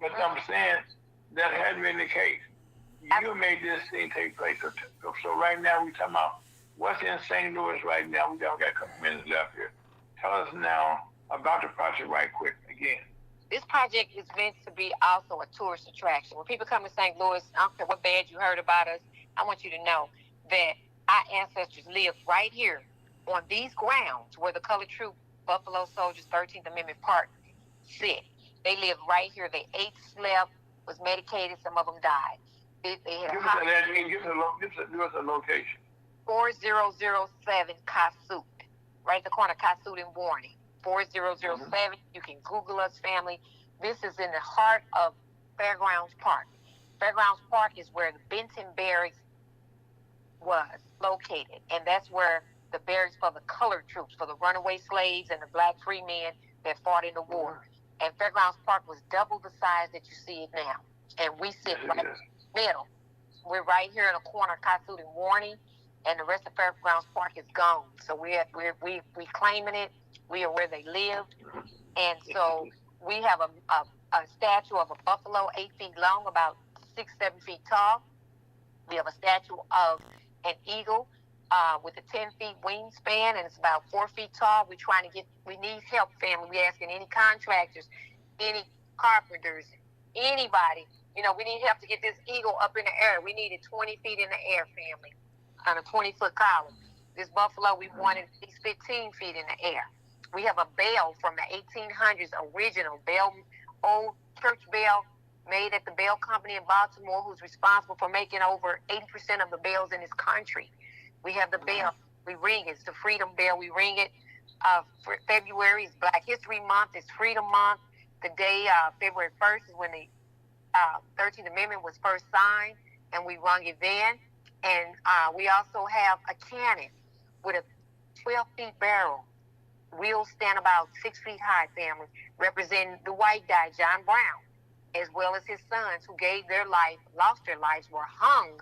But I'm saying that had been the case. you made this thing take place. So right now we talking about what's in St. Louis right now. We got a couple minutes left here. Tell us now about the project right quick again. This project is meant to be also a tourist attraction. When people come to St. Louis, I don't care what bad you heard about us, I want you to know that our ancestors lived right here on these grounds where the Colored Troop Buffalo Soldiers 13th Amendment Park sit. They lived right here. They ate, slept, was medicated. Some of them died. They had give us a location. 4007 Cassuth, right at the corner of Cassuth and Warning. 4007. You can Google us, family. This is in the heart of Fairgrounds Park. Fairgrounds Park is where the Benton Barracks was located, and that's where the barracks for the colored troops, for the runaway slaves and the black free men that fought in the war. And Fairgrounds Park was double the size that you see it now. And we sit right in the middle. We're right here in the corner of Cassuth and Warning, and the rest of Fairgrounds Park is gone. So we claiming it. We are where they lived. And so we have a statue of a buffalo 8 feet long, about 6-7 feet tall. We have a statue of an eagle with a 10 feet wingspan, and it's about 4 feet tall. We need help, family. We're asking any contractors, any carpenters, anybody. We need help to get this eagle up in the air. We need it 20 feet in the air, family, on a 20-foot column. This buffalo, we wanted at least 15 feet in the air. We have a bell from the 1800s, original bell, old church bell made at the Bell Company in Baltimore, who's responsible for making over 80% of the bells in this country. We have the bell. We ring it. It's the Freedom Bell. We ring it. For February is Black History Month. It's Freedom Month. The day, February 1st, is when the 13th Amendment was first signed, and we rung it then. And we also have a cannon with a 12-feet barrel. Wheels stand about 6 feet high, family, representing the white guy, John Brown, as well as his sons who lost their lives, were hung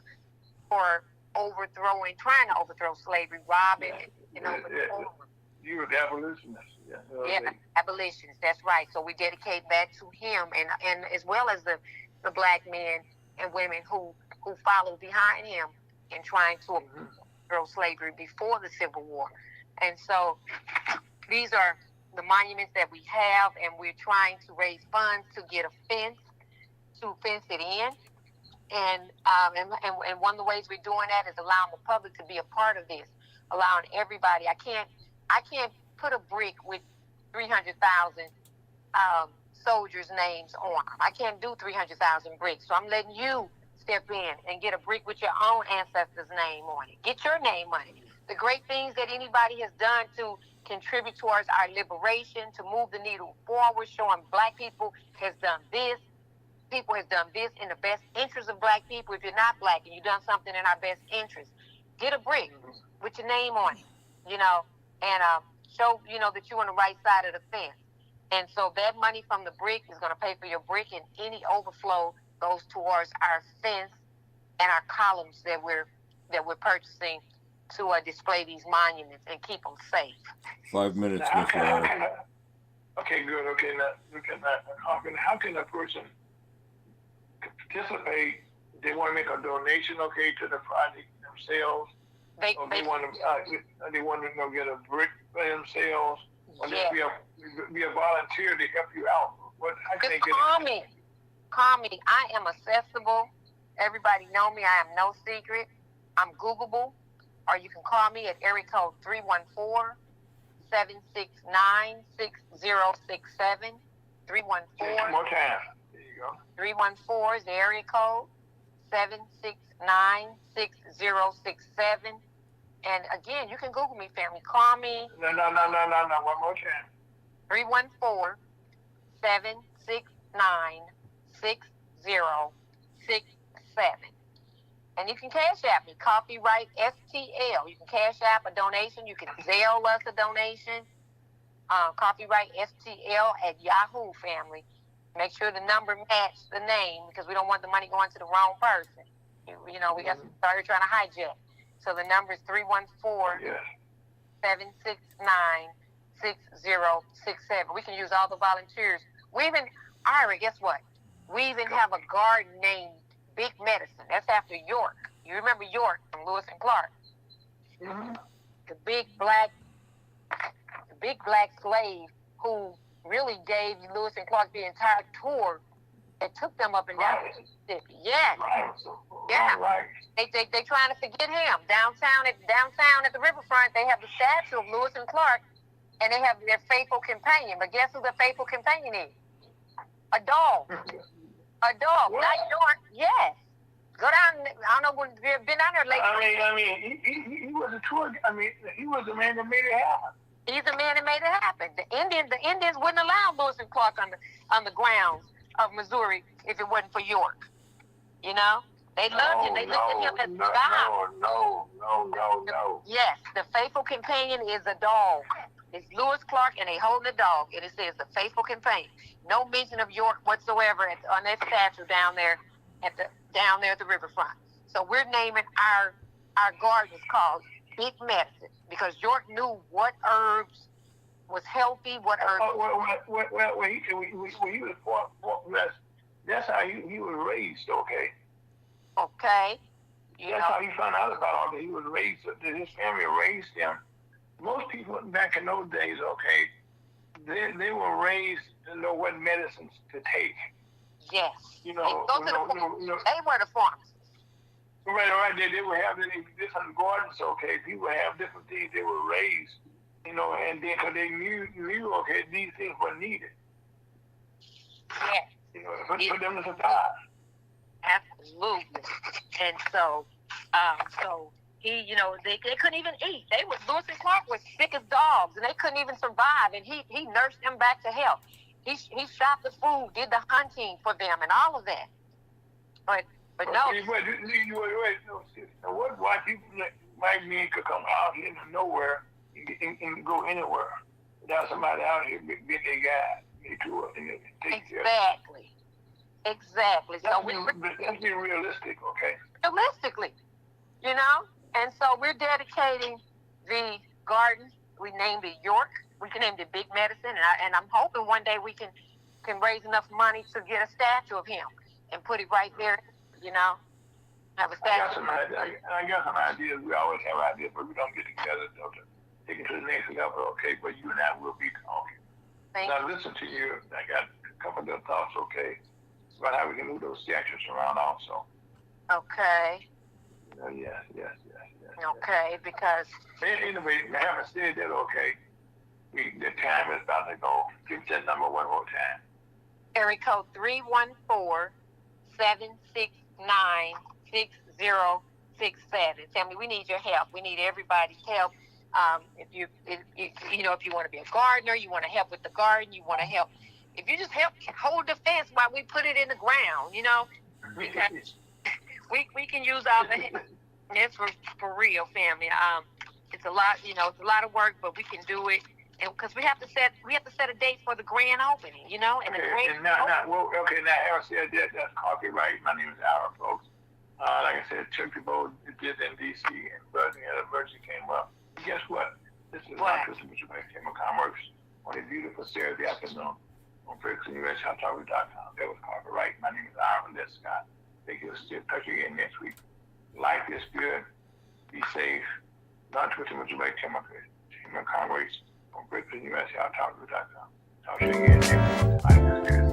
for trying to overthrow slavery, robbing, and overthrowing. You were the abolitionists. Yeah, abolitionists, that's right. So we dedicate that to him, and as well as the black men and women who followed behind him in trying to overthrow slavery before the Civil War. And so these are the monuments that we have, and we're trying to raise funds to get a fence to fence it in. And one of the ways we're doing that is allowing the public to be a part of this, allowing everybody. I can't put a brick with 300,000 soldiers' names on them. I can't do 300,000 bricks. So I'm letting you step in and get a brick with your own ancestors' name on it. Get your name on it. The great things that anybody has done to contribute towards our liberation, to move the needle forward, showing black people has done this. People has done this in the best interest of black people. If you're not black and you've done something in our best interest, get a brick with your name on it, and show, that you're on the right side of the fence. And so that money from the brick is going to pay for your brick, and any overflow goes towards our fence and our columns that we're purchasing to display these monuments and keep them safe. 5 minutes, Miss Larry. Okay, good. Okay, now look at that. How can a person participate? They want to make a donation, to the project themselves. They want to get a brick for themselves. Or just be a volunteer to help you out. How can they get it? Call me. I am accessible. Everybody know me. I am no secret. I'm Googleable. Or you can call me at area code 314-769-6067. 314. One more time. There you go. 314 is the area code. 769-6067. And again, you can Google me, family. Call me. No. One more time. 314-769-6067. And you can cash app me, Copyright STL. You can cash app a donation. You can Zelle us a donation. Copyright STL at Yahoo, family. Make sure the number match the name, because we don't want the money going to the wrong person. We got started trying to hijack. So the number is 314-769-6067. We can use all the volunteers. Ira, guess what? We even have a garden named Big Medicine. That's after York. You remember York from Lewis and Clark? Mm-hmm. The big black slave who really gave Lewis and Clark the entire tour and took them up and down Mississippi. Yes. Right. Yeah. Right. They trying to forget him. Downtown at the riverfront, they have the statue of Lewis and Clark, and they have their faithful companion. But guess who the faithful companion is? A dog. A dog. What? Not York. Yes. Go down. I don't know when you've been down there lately. I mean, he was a tour. I mean, he was the man that made it happen. He's the man that made it happen. The Indians wouldn't allow Lewis and Clark on the grounds of Missouri if it wasn't for York. You know, they loved him. They looked at him as God. No. Yes, the faithful companion is a dog. It's Lewis Clark, and they hold the dog, and it says the faithful companion. No mention of York whatsoever on that statue down there at the riverfront. So we're naming our gardens called Big Medicine because York knew what herbs was healthy, what herbs. Well, he was that's how he was raised. Okay. Okay. That's how he found out about all that. He was raised. His family raised him. Most people back in those days, okay, they were raised to know what medicines to take. Yes. You know, they were the farmers. Right. They would have different gardens, okay. People have different things they were raised, you know, and then because they knew, okay, these things were needed. Yes. You know, for them to survive. Absolutely. And so he, you know, they couldn't even eat. Lewis and Clark was sick as dogs, and they couldn't even survive. And he nursed them back to health. He shopped the food, did the hunting for them, and all of that. But no. Wait, what white people like me could come out here to nowhere and go anywhere without somebody out here get their guide, they tour, and take care of it. Exactly. Let's be realistic, okay? Realistically, you know? And so we're dedicating the garden. We named it York. We can name it Big Medicine. And I'm hoping one day we can raise enough money to get a statue of him and put it right there, you know? Have a statue. I got some ideas. We always have ideas, but we don't get together to take it to the next level, okay? But you and I will be talking. Now, listen to you. I got a couple of thoughts, okay, about how we can move those statues around also. Okay. Yes. Okay, because... Anyway, having said that, okay, the time is about to go. Give that number one more time. Area code 314-769-6067. Family, we need your help. We need everybody's help. If you want to be a gardener, you want to help with the garden, you want to help. If you just help hold the fence while we put it in the ground, you know, because we can use all the help. It's for real, family. It's a lot, you know, it's a lot of work, but we can do it, and because we have to set a date for the grand opening, you know, and now having said that, that's copyright. My name is Aaron, folks. Like I said, Turkey Bowl did in D.C. and Buzzing University came up. Guess what? This is my Christmas Chamber of Commerce on a beautiful Saturday afternoon on FergusonUSHotTalk.com. That was copyright. My name is Aaron. That's Scott. Thank you. Still touch you again next week. Life is good. Be safe. Not too much about Chamber of Commerce on FergusonUSHotTalk.com. Talk to you again next week. Life is good.